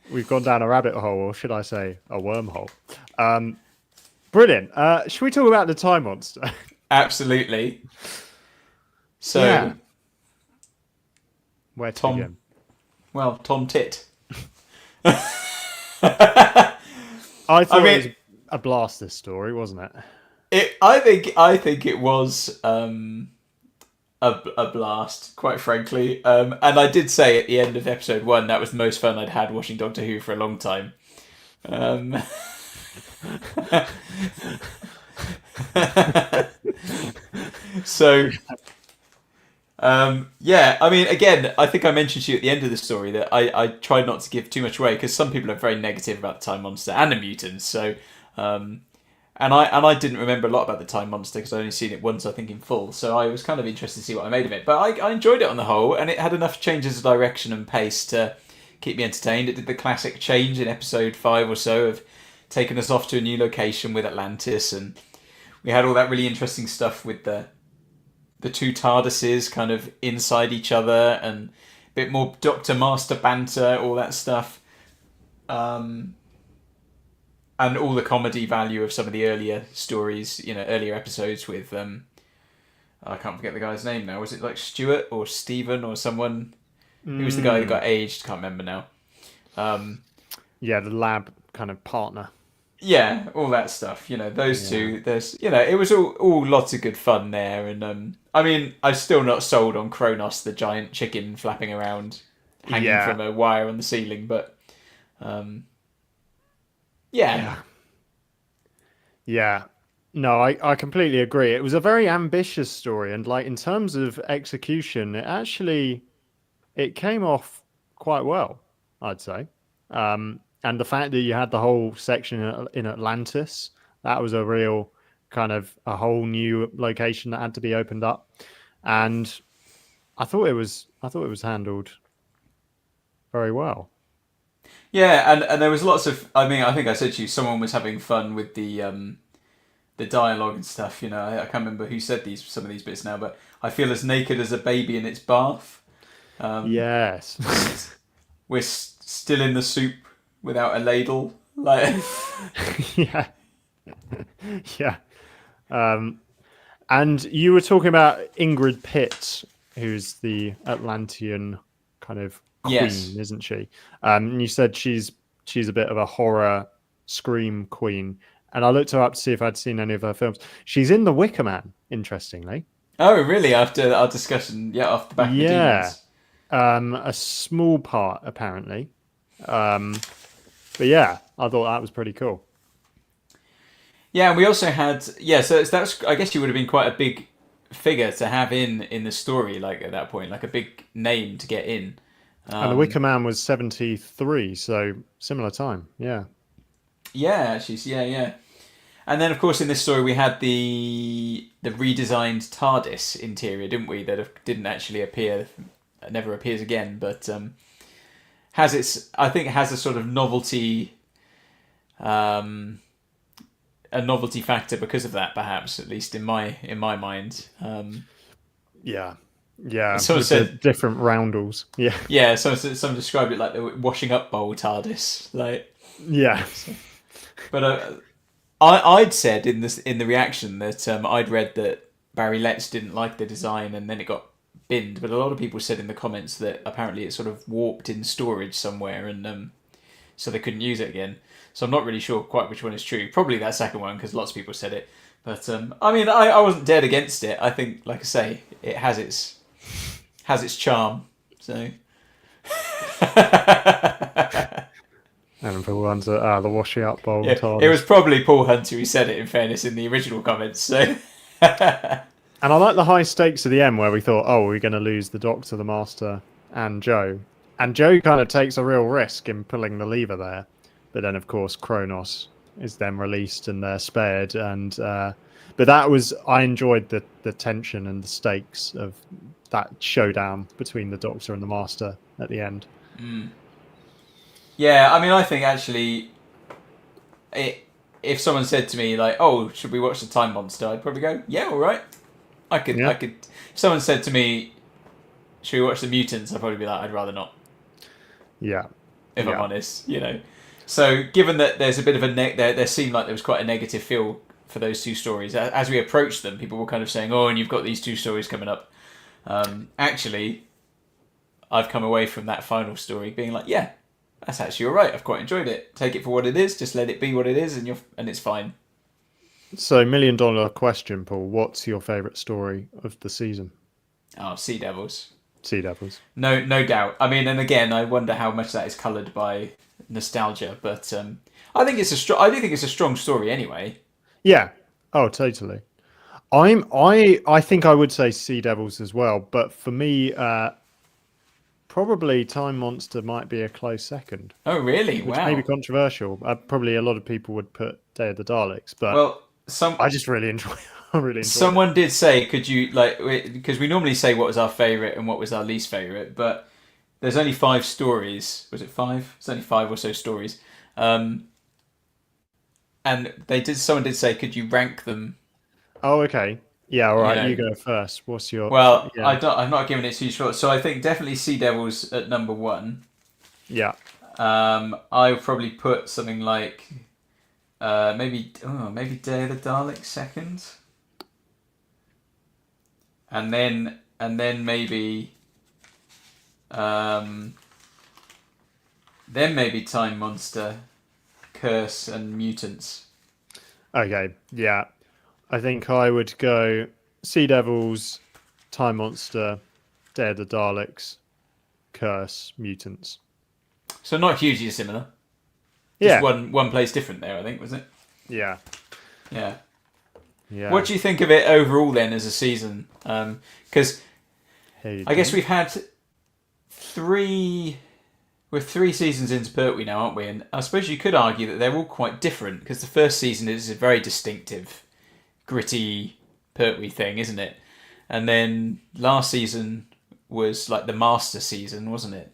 We've gone down a rabbit hole, or should I say a wormhole. Brilliant. Should we talk about the Time Monster? Absolutely. So, Where to Tom. begin? Well, Tom Tit. I thought mean, it was a blast. This story, wasn't it? I think it was a blast, quite frankly. And I did say at the end of episode 1 that was the most fun I'd had watching Doctor Who for a long time. So, yeah, I mean, again, I think I mentioned to you at the end of the story that I tried not to give too much away because some people are very negative about the Time Monster and the mutants. So, and I didn't remember a lot about the Time Monster because I only seen it once, I think, in full. So I was kind of interested to see what I made of it. But I enjoyed it on the whole, and it had enough changes of direction and pace to keep me entertained. It did the classic change in episode 5 or so of taking us off to a new location with Atlantis, and we had all that really interesting stuff with the two TARDISes kind of inside each other and a bit more Doctor Master banter, all that stuff. And all the comedy value of some of the earlier stories, earlier episodes with, I can't forget the guy's name now. Was it like Stuart or Stephen or someone? Who was the guy who got aged? Can't remember now. Yeah, the lab kind of partner. Yeah, all that stuff. Those two. There's, it was all lots of good fun there. And I mean, I'm still not sold on Kronos, the giant chicken flapping around, hanging from a wire on the ceiling. But yeah. No, I completely agree. It was a very ambitious story, and like in terms of execution, it came off quite well, I'd say. And the fact that you had the whole section in Atlantis, that was a real kind of a whole new location that had to be opened up. And I thought it was handled very well. Yeah, and there was lots of. I mean, I think I said to you, someone was having fun with the dialogue and stuff. I can't remember who said some of these bits now, but I feel as naked as a baby in its bath. Yes. We're still in the soup without a ladle. Like, yeah. Yeah. And you were talking about Ingrid Pitt, who's the Atlantean kind of queen, yes. isn't she? And you said she's a bit of a horror scream queen. And I looked her up to see if I'd seen any of her films. She's in The Wicker Man, interestingly. Oh, really? After our discussion, off the back of the demons. A small part apparently. But yeah, I thought that was pretty cool. Yeah, and we also had so that's, I guess, you would have been quite a big figure to have in the story, like at that point, like a big name to get in. And The Wicker Man was 73, so similar time. Yeah. Yeah, actually, yeah. And then, of course, in this story, we had the redesigned TARDIS interior, didn't we? That didn't actually appear, never appears again, but has a sort of novelty, a novelty factor because of that, perhaps, at least in my mind. Yeah. Someone said different roundels. Yeah. Yeah. Someone described it like the washing up bowl TARDIS, like. Yeah. But I'd said in the reaction that I'd read that Barry Letts didn't like the design and then it got binned. But a lot of people said in the comments that apparently it sort of warped in storage somewhere and so they couldn't use it again. So I'm not really sure quite which one is true. Probably that second one because lots of people said it. But I mean, I wasn't dead against it. I think, like I say, it has its charm. So. And for ones that the washing up bowl. Yeah, it was probably Paul Hunter who said it, in fairness, in the original comments. So. And I like the high stakes at the end where we thought, oh, we're going to lose the Doctor, the Master, and Joe. And Joe kind of takes a real risk in pulling the lever there. But then, of course, Kronos is then released and they're spared. And but I enjoyed the tension and the stakes of that showdown between the Doctor and the Master at the end. Mm. Yeah, I mean, I think actually, if someone said to me like, "Oh, should we watch the Time Monster?" I'd probably go, "Yeah, all right." I could. If someone said to me, "Should we watch the Mutants?" I'd probably be like, "I'd rather not." Yeah. If I'm honest, So, given that there's a bit of a there seemed like there was quite a negative feel for those two stories. As we approached them, people were kind of saying, "Oh, and you've got these two stories coming up." Actually, I've come away from that final story being like, yeah, that's actually all right. I've quite enjoyed it. Take it for what it is. Just let it be what it is, and it's fine. So, $1 million question, Paul. What's your favourite story of the season? Oh, Sea Devils. Sea Devils. No doubt. I mean, and again, I wonder how much that is coloured by nostalgia, but I think I do think it's a strong story anyway. Yeah. Oh, totally. I think I would say Sea Devils as well, but for me, probably Time Monster might be a close second, Oh, really? which may be Wow. controversial. Probably a lot of people would put Day of the Daleks, but Well, I just really enjoy. I really enjoyed it. someone did say, could you because we normally say what was our favourite and what was our least favourite, but there's only 5 stories. Was it 5? It's only 5 or so stories. And someone did say, could you rank them? Oh, okay. Yeah, all You right. You know, go first. What's your? well, Yeah, I'm not giving it too short. So I think definitely Sea Devils at number 1. yeah. I would probably put something like maybe Day of the Daleks second, and then maybe Time Monster, Curse, and Mutants. Okay. Yeah, I think I would go Sea Devils, Time Monster, Day of the Daleks, Curse, Mutants. So not hugely similar. Just Yeah, one place different there, I think, was it? yeah, Yeah. yeah. What do you think of it overall then as a season? Because Hey, I guess we've had 3. We're 3 seasons into Pertwee now, aren't we? And I suppose you could argue that they're all quite different because the first season is a very distinctive, gritty Pertwee thing, isn't it? And then last season was like the master season, wasn't it?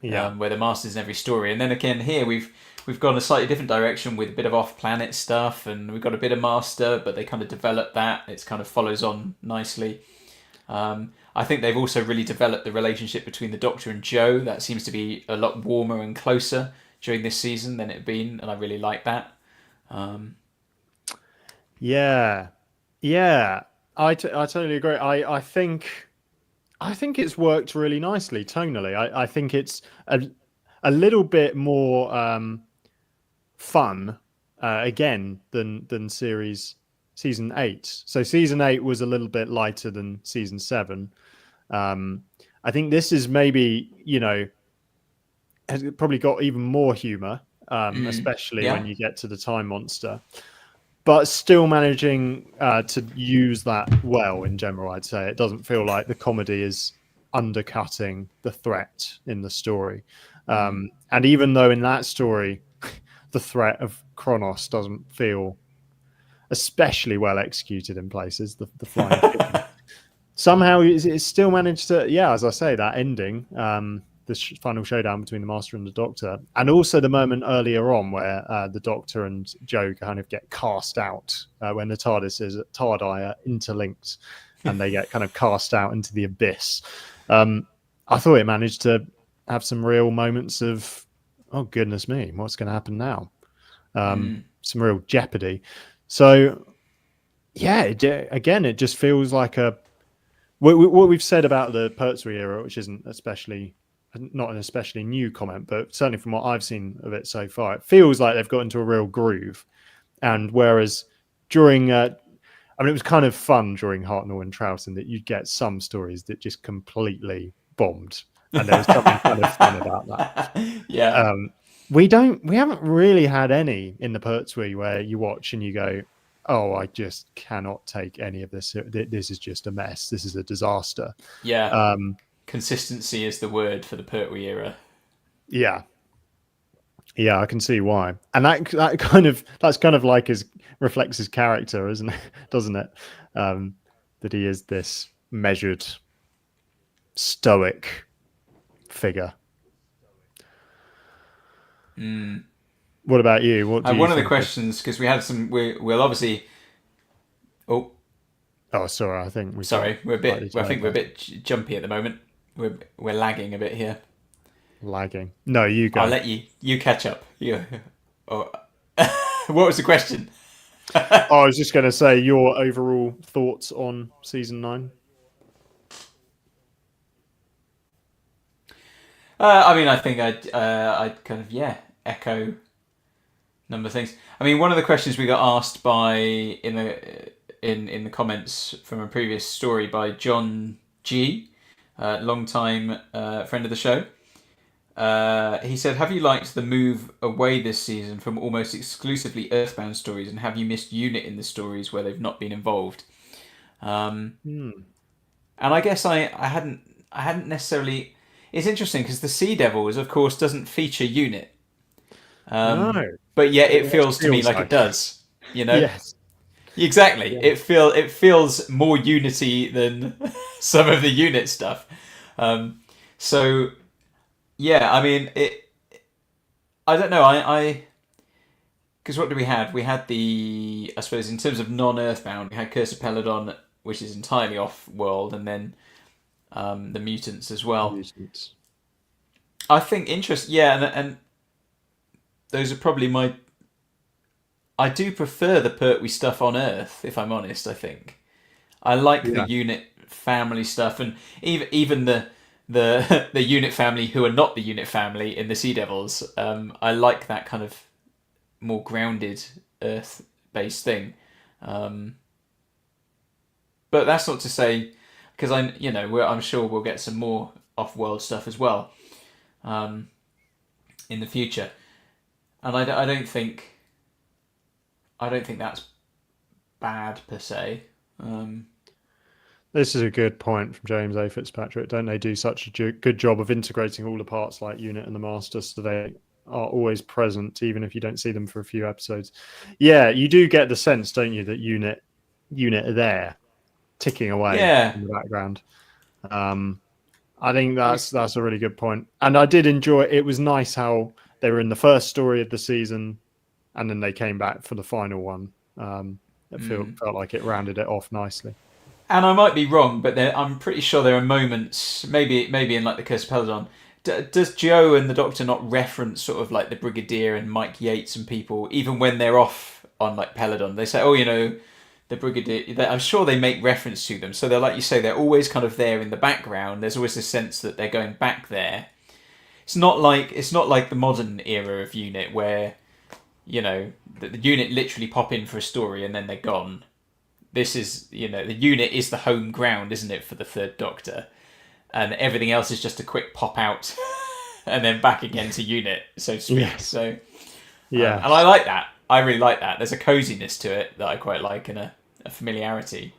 Yeah, Where the master's in every story. And then again here we've gone a slightly different direction with a bit of off-planet stuff, and we've got a bit of master, but they kind of develop that. It kind of follows on nicely. I think they've also really developed the relationship between the Doctor and Joe. That seems to be a lot warmer and closer during this season than it had been, and I really like that. yeah, yeah. I totally agree. I think it's worked really nicely tonally. I think it's a little bit more fun again than season 8. So season 8 was a little bit lighter than season 7. I think this is maybe has probably got even more humor, especially Yeah. when you get to the Time Monster, but still managing to use that well in general. I'd say it doesn't feel like the comedy is undercutting the threat in the story. And even though in that story the threat of Kronos doesn't feel especially well executed in places, the flying chicken, somehow it's still managed to, yeah, as I say, that ending, the final showdown between the Master and the Doctor, and also the moment earlier on where the Doctor and Joe kind of get cast out when the TARDIS are interlinked, and they get kind of cast out into the abyss. I thought it managed to have some real moments of, oh goodness me, what's going to happen now? Some real jeopardy. So yeah, again, it just feels like what we've said about the Pertwee era, which isn't not an especially new comment, but certainly from what I've seen of it so far, it feels like they've got into a real groove. And whereas during, it was kind of fun during Hartnell and Troughton that you'd get some stories that just completely bombed, and there was something kind of fun about that. Yeah. We haven't really had any in the Pertwee where you watch and you go, oh, I just cannot take any of this. This is just a mess. This is a disaster. Yeah. Consistency is the word for the Pertwee era. Yeah, I can see why, and that's kind of like reflects his character, isn't it? Doesn't it? That he is this measured, stoic figure. What about you? What do you One of the think questions, because we had some, we'll obviously. Oh, sorry. I think we. sorry, we're a bit. slightly I think we're a tired bit jumpy at the moment. We're lagging a bit here. there. Lagging. No, you go. I'll let you catch up. You. Oh, what was the question? I was just going to say your overall thoughts on season 9. I mean, I think I'd kind of echo a number of things. I mean, one of the questions we got asked by in the comments from a previous story by John G, long time friend of the show. He said, "Have you liked the move away this season from almost exclusively Earthbound stories, and have you missed UNIT in the stories where they've not been involved?" And I guess I hadn't necessarily. It's interesting because the Sea Devils, of course, doesn't feature UNIT, No, but yet it It feels to me feels like like it does. You know, yes, exactly. yeah. It feels more Unity than some of the UNIT stuff. So yeah, I mean it. I don't know. I because what do we had? We had I suppose in terms of non-Earthbound, we had Curse of Peladon, which is entirely off-world, and then the mutants as well. Mutants. I think and those are probably my. I do prefer the Pertwee stuff on Earth, if I'm honest. I think I like the Yeah. UNIT family stuff, and even the the UNIT family who are not the UNIT family in the Sea Devils. I like that kind of more grounded Earth-based thing. But that's not to say, because I'm sure we'll get some more off-world stuff as well in the future, and I don't think that's bad per se. This is a good point from James A. Fitzpatrick. Don't they do such a good job of integrating all the parts like UNIT and the Master, so they are always present, even if you don't see them for a few episodes? Yeah, you do get the sense, don't you, that UNIT are there, ticking away in the background. I think that's a really good point, and I did enjoy. It was nice how they were in the first story of the season, and then they came back for the final one. It felt like it rounded it off nicely. And I might be wrong, but I'm pretty sure there are moments, maybe in like the Curse of Peladon. Does Joe and the Doctor not reference sort of like the Brigadier and Mike Yates and people, even when they're off on like Peladon? They say, "Oh, the Brigadier." I'm sure they make reference to them, so they're like you say, they're always kind of there in the background. There's always a sense that they're going back there. It's not like the modern era of UNIT where the UNIT literally pop in for a story and then they're gone. This is, the UNIT is the home ground, isn't it, for the Third Doctor? And everything else is just a quick pop out and then back again to UNIT, so to speak. Yes. So, yeah. And I like that. I really like that. There's a coziness to it that I quite like, and a familiarity.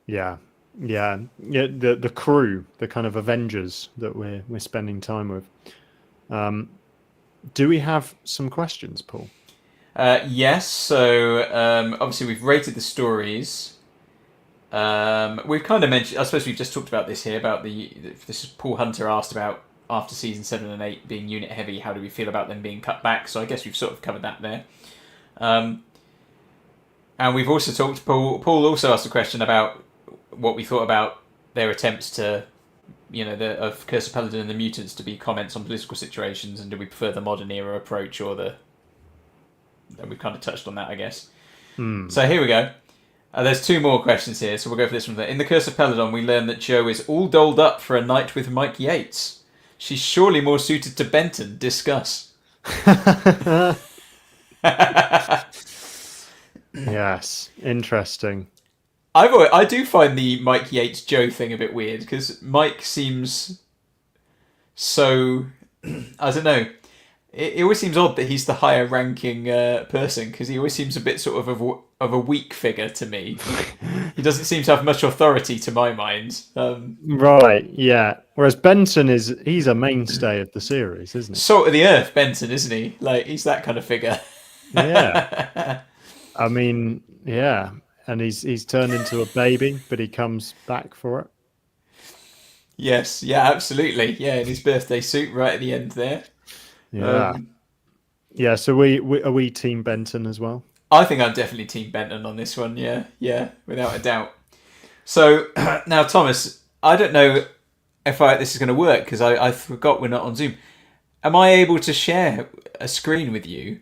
Yeah. The crew, the kind of Avengers that we're spending time with. Do we have some questions, Paul? Yes. So obviously we've rated the stories. We've kind of mentioned. I suppose we've just talked about this here. About this is Paul Hunter asked about after season 7 and 8 being unit heavy. How do we feel about them being cut back? So I guess we've sort of covered that there. And we've also talked. Paul also asked a question about what we thought about their attempts to, of Curse of Peladon and the mutants to be comments on political situations, and do we prefer the modern era approach or the. And we've kind of touched on that, I guess. So here we go. There's 2 more questions here, so we'll go for this one. In the Curse of Peladon, we learn that Jo is all dolled up for a night with Mike Yates. She's surely more suited to Benton. Discuss. Yes, interesting. I do find the Mike Yates Jo thing a bit weird, because Mike seems so... I don't know. It always seems odd that he's the higher ranking person, because he always seems a bit sort of a weak figure to me. He doesn't seem to have much authority to my mind. Right, yeah. Whereas Benton he's a mainstay of the series, isn't he? Salt of the earth, Benton, isn't he? Like, he's that kind of figure. Yeah. I mean, yeah. And he's turned into a baby, but he comes back for it. Yes, yeah, absolutely. Yeah, in his birthday suit right at the end there. Yeah. Yeah, so are we Team Benton as well? I think I'm definitely Team Benton on this one, yeah, without a doubt. So, now, Thomas, I don't know if this is going to work, because I forgot we're not on Zoom. Am I able to share a screen with you?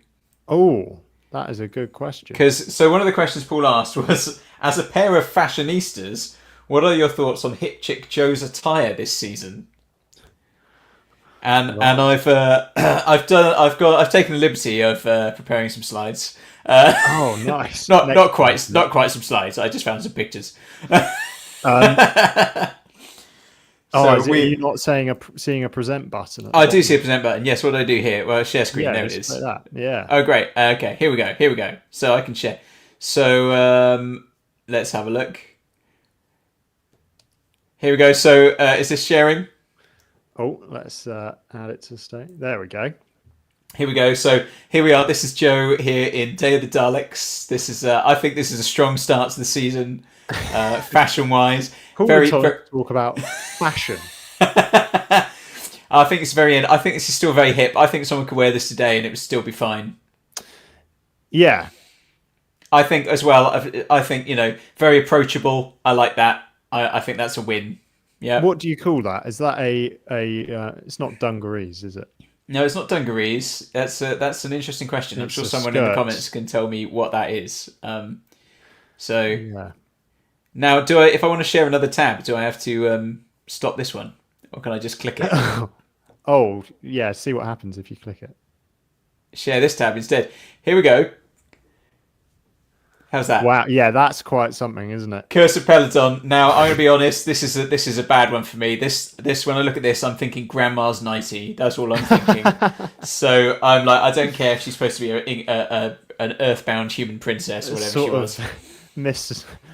Oh, that is a good question. So one of the questions Paul asked was, as a pair of fashionistas, what are your thoughts on hip chick Jo's attire this season? and Right. I've I've taken the liberty of preparing some slides. Oh, nice. Not quite some slides. I just found some pictures. Um, So are you not seeing a present button? At the I do bottom? see a present button. Yes, what do I do here? Well, share screen. Yeah, There it just is. like that. Yeah. Oh, great. Okay, here we go. Here we go. So I can share. So let's have a look. Here we go. So is this sharing? Oh, let's add it to stay. There we go. Here we go. So here we are. This is Joe here in Day of the Daleks. This is I think this is a strong start to the season, fashion-wise. Cool. Very, talk about fashion. I think it's very. I think this is still very hip. I think someone could wear this today and it would still be fine. Yeah. I think as well. I think very approachable. I like that. I think that's a win. Yeah. What do you call that? Is that a? It's not dungarees, is it? No, it's not dungarees. That's an interesting question. I'm It's sure a someone in the skirt. comments can tell me what that is. So Yeah. now, if I want to share another tab, do I have to stop this one, or can I just click it? Oh, yeah. See what happens if you click it. Share this tab instead. Here we go. How's that? Wow. Yeah, that's quite something, isn't it? Curse of Peloton. Now, I'm going to be honest. This is a bad one for me. This when I look at this, I'm thinking Grandma's 90. That's all I'm thinking. So I'm like, I don't care if she's supposed to be an earthbound human princess or whatever she was.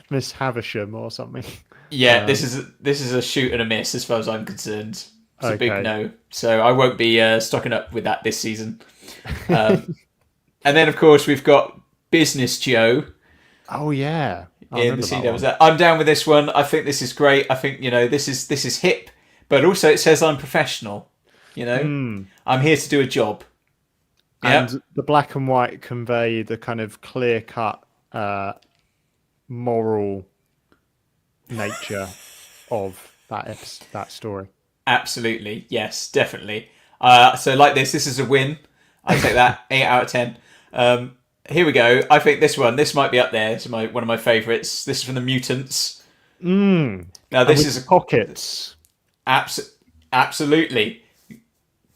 Miss Havisham or something. Yeah, this is a shoot and a miss as far as I'm concerned. It's a big Okay. no. So I won't be stocking up with that this season. And then of course we've got Business Joe Oh yeah. I in remember the that Sea one. Devils. I'm down with this one. I think this is great. I think this is hip, but also it says I'm professional. I'm here to do a job. Yeah. And the black and white convey the kind of clear cut moral nature of that story. Absolutely. Yes, definitely. So like this is a win. I take that 8 out of 10. Here we go. I think this might be up there. It's one of my favourites. This is from the Mutants. Now this is pockets. Absolutely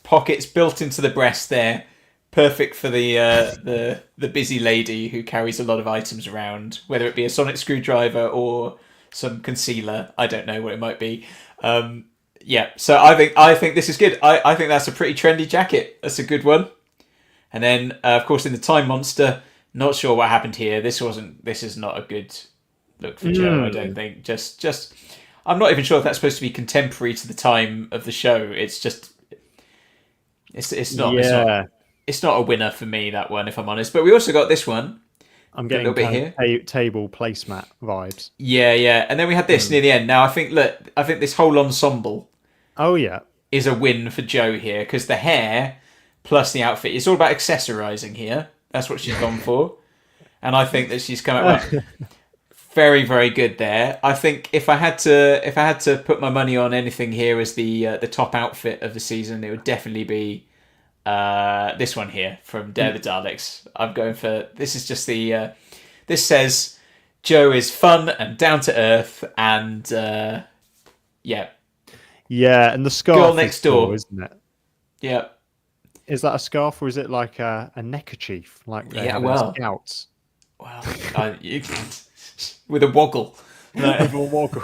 pockets built into the breast there. Perfect for the busy lady who carries a lot of items around, whether it be a sonic screwdriver or some concealer. I don't know what it might be. Yeah, so I think this is good. I think that's a pretty trendy jacket. That's a good one. And then, of course, in the Time Monster, not sure what happened here. This is not a good look for Joe. I don't think. Just, I'm not even sure if that's supposed to be contemporary to the time of the show. It's just, it's not. Yeah. It's not a winner for me, that one, if I'm honest. But we also got this one. I'm getting a little bit here. Table placemat vibes. Yeah. And then we had this near the end. Now, I think this whole ensemble. Oh yeah. Is a win for Joe here because the hair plus the outfit. It's all about accessorizing here. That's what she's gone for, and I think that she's come out very, very good there. I think if I had to put my money on anything here as the top outfit of the season, it would definitely be this one here from Dare the Daleks. I'm going for this. Is just the this says Joe is fun and down to earth and yeah. Yeah, and the scarf Girl next door, cool, isn't it? Yeah. Is that a scarf or is it like a neckerchief, like Scouts? Well, with a woggle. With a woggle.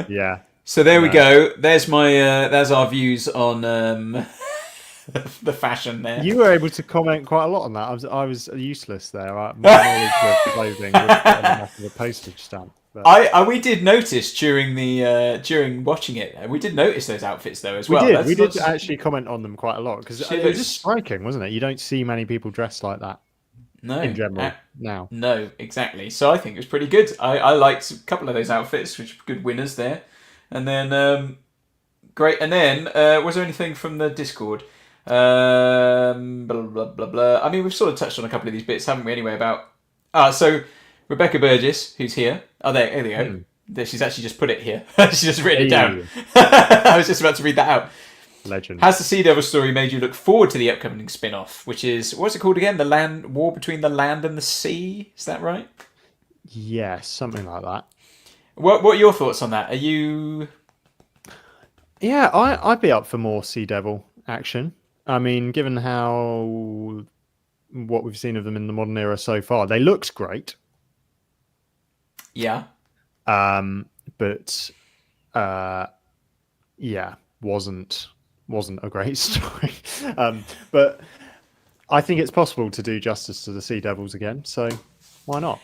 Yeah. So there we go. There's our views on the fashion there. You were able to comment quite a lot on that. I was useless there. My knowledge of clothing was enough of a postage stamp. But... we did notice during watching it. We did notice those outfits though as well. We did actually comment on them quite a lot because it was just striking, wasn't it? You don't see many people dressed like that. No, in general now. No, exactly. So I think it was pretty good. I liked a couple of those outfits, which were good winners there. And then great. And then was there anything from the Discord? Blah blah blah blah. I mean, we've sort of touched on a couple of these bits, haven't we? Anyway, about so. Rebecca Burgess, who's here. Oh, there we go. She's actually just put it here. She's just written it down. I was just about to read that out. Legend. Has the Sea Devil story made you look forward to the upcoming spin-off, which is, what's it called again? The land war between the land and the sea? Is that right? Yeah, something like that. What are your thoughts on that? Are you... Yeah, I'd be up for more Sea Devil action. I mean, given how what we've seen of them in the modern era so far, they looked great. Yeah. But yeah, wasn't a great story. But I think it's possible to do justice to the Sea Devils again. So why not?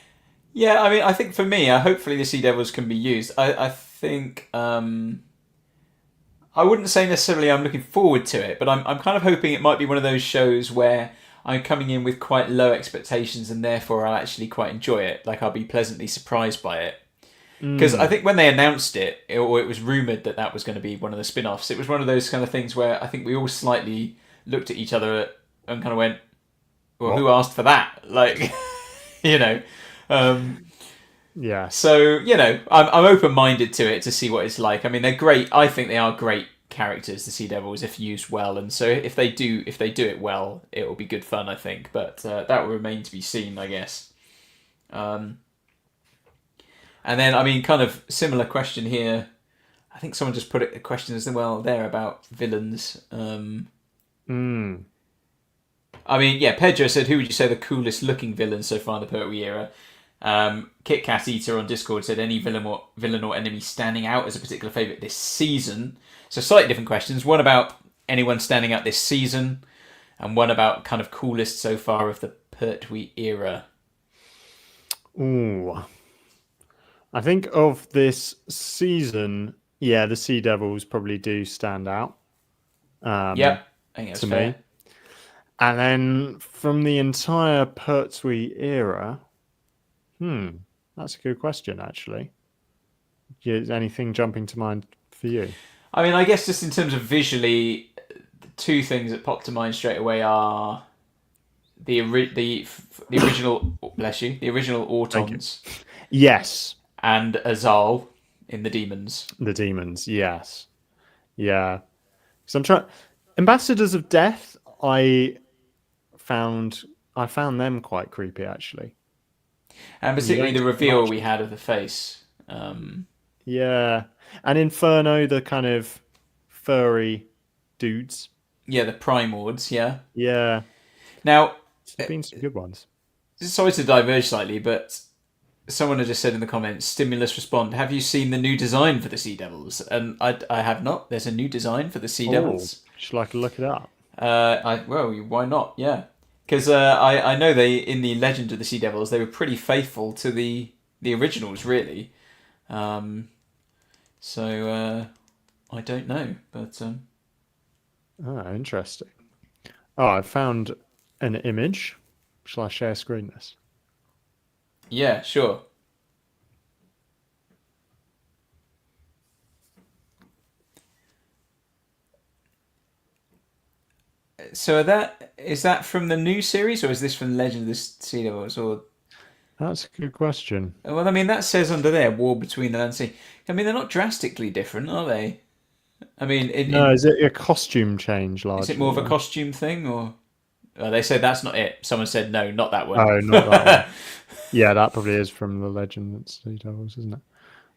Yeah, I mean, I think for me, hopefully the Sea Devils can be used. I think I wouldn't say necessarily I'm looking forward to it, but I'm kind of hoping it might be one of those shows where I'm coming in with quite low expectations and therefore I'll actually quite enjoy it. Like I'll be pleasantly surprised by it. Because I think when they announced it, or it was rumored that that was going to be one of the spin-offs, it was one of those kind of things where I think we all slightly looked at each other and kind of went, well, What? who asked for that? Like, you know. Yeah. So, I'm open-minded to it to see what it's like. I mean, they're great. I think they are great characters, the Sea Devils, if used well. And so if they do it well, it will be good fun, I think. But that will remain to be seen, I guess. And then, I mean, kind of similar question here. I think someone just put a question as well there about villains. I mean, yeah, Pedro said, who would you say the coolest looking villain so far in the Pertwee era? Kit Kat Eater on Discord said, any villain or enemy standing out as a particular favourite this season? So slightly different questions. One about anyone standing out this season, and one about kind of coolest so far of the Pertwee era. Ooh. I think of this season, yeah, the Sea Devils probably do stand out. Yep, I think that's to fair. me. And then from the entire Pertwee era, that's a good question, actually. Is anything jumping to mind for you? I mean, I guess just in terms of visually, the two things that pop to mind straight away are the original, bless you, the original Thank you. Autons Yes. and Azal in the Demons. The demons, yes. Yeah. So I'm trying. Ambassadors of Death, found I found them quite creepy, actually. And You particularly don't the get reveal much. we had of the face. Yeah. And Inferno, the kind of furry dudes. Yeah, the Primords, yeah. Yeah. Now, There's been some good ones. sorry to diverge slightly, but someone had just said in the comments, Stimulus respond, have you seen the new design for the Sea Devils? And I have not. There's a new design for the Sea Oh, Devils. should I look it up? Well, why not? Yeah, because I know they in the Legend of the Sea Devils they were pretty faithful to the originals, really. So I don't know, but Oh, interesting. Oh, I found an image. Shall I share screen this? yeah, sure. So is that from the new series, or is this from Legend of the Sea Devils? Or That's a good question. well, I mean that says under there, War Between the Land and Sea. I mean they're not drastically different, are they? I mean, No, is it a costume change is it more largely? of a costume thing, or they said that's not it? Someone said no, not that one. Oh, not that one. Yeah, that probably is from the Legend of Sea Devils, isn't it?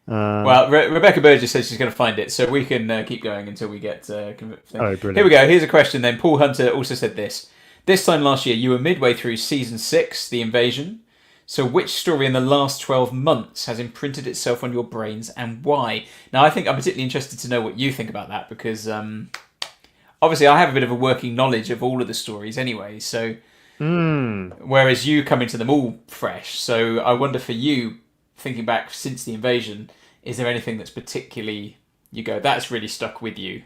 Well, Rebecca Burgess says she's going to find it, so we can keep going until we get thing. Oh, brilliant. Here we go. Here's a question then. Paul Hunter also said this. This time last year, you were midway through season 6, The Invasion. So which story in the last 12 months has imprinted itself on your brains and why? Now, I think I'm particularly interested to know what you think about that because obviously I have a bit of a working knowledge of all of the stories anyway, so whereas you come into them all fresh. So I wonder for you, thinking back since The Invasion, is there anything that's particularly, you go, that's really stuck with you?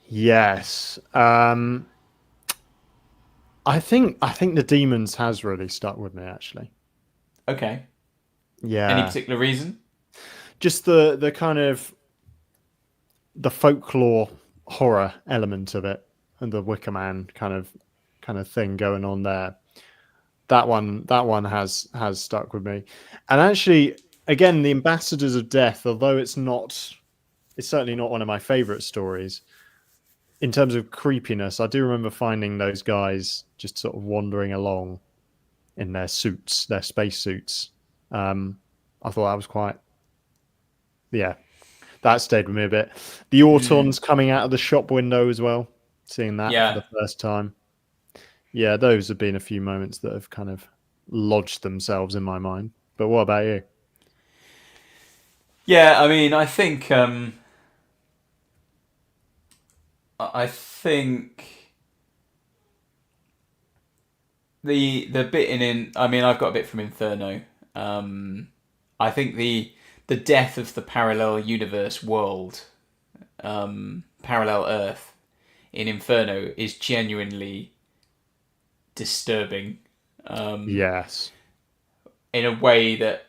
Yes. I think the demons has really stuck with me actually. Okay. Any Yeah. particular reason? Just the kind of the folklore horror element of it and the Wicker Man kind of thing going on there. That one has stuck with me. And actually again the Ambassadors of Death, although it's certainly not one of my favorite stories in terms of creepiness, I do remember finding those guys just sort of wandering along in their suits, their space suits. I thought that was quite, yeah, that stayed with me a bit. The Autons coming out of the shop window as well, seeing that Yeah. for the first time. Yeah, those have been a few moments that have kind of lodged themselves in my mind. But what about you? Yeah, I mean, I think the bit in I mean, I've got a bit from Inferno. I think the death of the parallel universe world, parallel Earth in Inferno is genuinely disturbing. Yes. In a way that,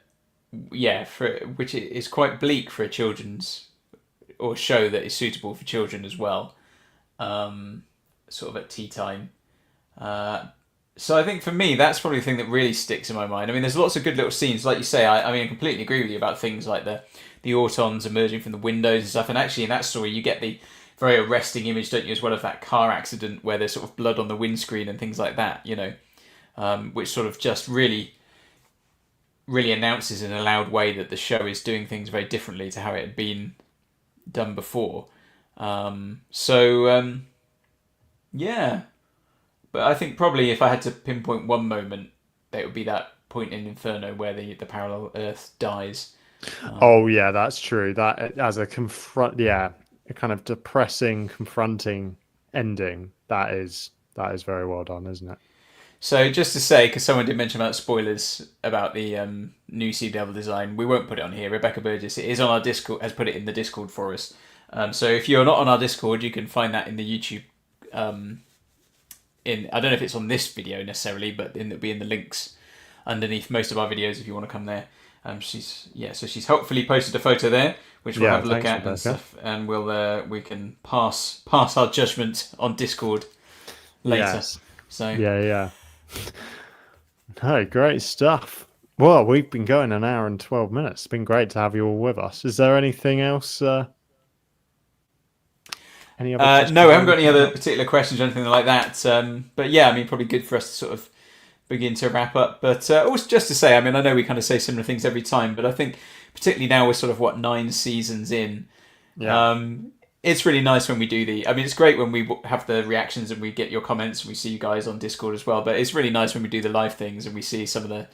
yeah, which is quite bleak for a children's or show that is suitable for children as well. Sort of at tea time. So I think for me, that's probably the thing that really sticks in my mind. I mean, there's lots of good little scenes, like you say. I mean, I completely agree with you about things like the Autons emerging from the windows and stuff. And actually, in that story, you get the very arresting image, don't you, as well, of that car accident where there's sort of blood on the windscreen and things like that. You know, which sort of just really announces in a loud way that the show is doing things very differently to how it had been done before. Yeah. But I think probably if I had to pinpoint one moment, it would be that point in Inferno where the parallel Earth dies. Oh yeah, that's true. That as a a kind of depressing, confronting ending. That is very well done, isn't it? So just to say, because someone did mention about spoilers about the new Sea Devil design, we won't put it on here. Rebecca Burgess, it is on our Discord, has put it in the Discord for us. So if you're not on our Discord, you can find that in the YouTube. I don't know if it's on this video necessarily, but it'll be in the links underneath most of our videos if you want to come there. So she's hopefully posted a photo there, which we'll have a look thanks, at Rebecca. and stuff, and we can pass our judgment on Discord later. Yes. So Yeah. No, great stuff. Well, we've been going an hour and 12 minutes. It's been great to have you all with us. Is there anything else? Any other no, I haven't got any other particular questions or anything like that. But yeah, I mean, probably good for us to sort of begin to wrap up. But also just to say, I mean, I know we kind of say similar things every time, but I think particularly now we're sort of 9 seasons in. Yeah. It's really nice when we do I mean, it's great when we have the reactions and we get your comments and we see you guys on Discord as well. But it's really nice when we do the live things and we see some of the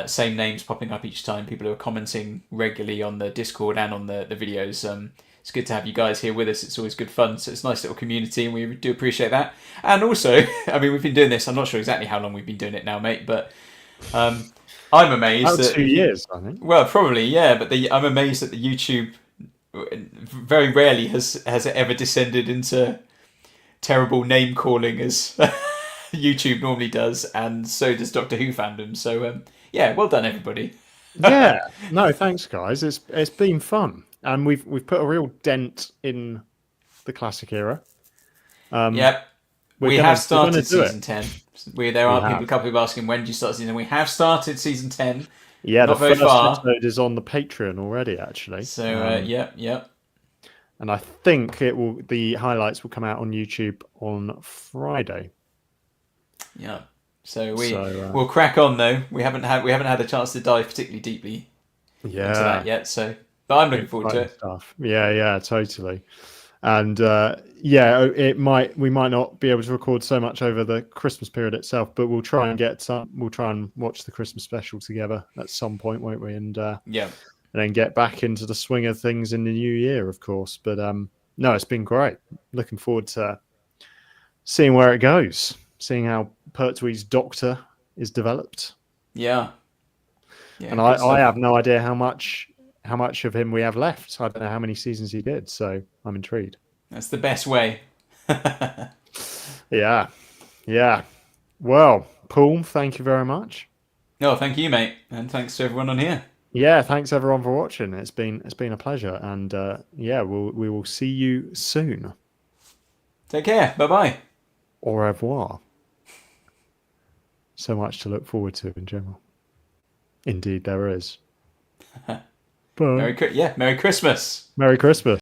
same names popping up each time. People who are commenting regularly on the Discord and on the videos. It's good to have you guys here with us. It's always good fun. So it's a nice little community and we do appreciate that. And also, I mean, we've been doing this. I'm not sure exactly how long we've been doing it now, mate, but I'm amazed that 2 years, I think. Well, probably, yeah, but I'm amazed that the YouTube very rarely has it ever descended into terrible name calling as YouTube normally does, and so does Doctor Who fandom. So yeah, well done everybody. Yeah, no, thanks guys. It's been fun, and we've put a real dent in the classic era. Yep, we have started season 10. There are a couple of people asking when do you start season. We have started season 10. Yeah, not the very first far. episode is on the Patreon already, actually. So yep. And I think the highlights will come out on YouTube on Friday. Yeah. So we'll crack on though. We haven't had a chance to dive particularly deeply into that yet. So, but I'm looking forward to it. Stuff. Yeah, totally. And we might not be able to record so much over the Christmas period itself, but we'll try and watch the Christmas special together at some point, won't we? And and then get back into the swing of things in the new year, of course. But no, it's been great. Looking forward to seeing where it goes, seeing how Pertwee's Doctor is developed. Yeah. And I have no idea how much of him we have left. I don't know how many seasons he did, so I'm intrigued. That's the best way. Yeah. Well, Paul, thank you very much. No, thank you, mate, and thanks to everyone on here. Yeah, thanks everyone for watching. It's been a pleasure, and we will see you soon. Take care. Bye-bye. Au revoir. So much to look forward to in general. Indeed, there is. Bye. Merry Christmas. Merry Christmas.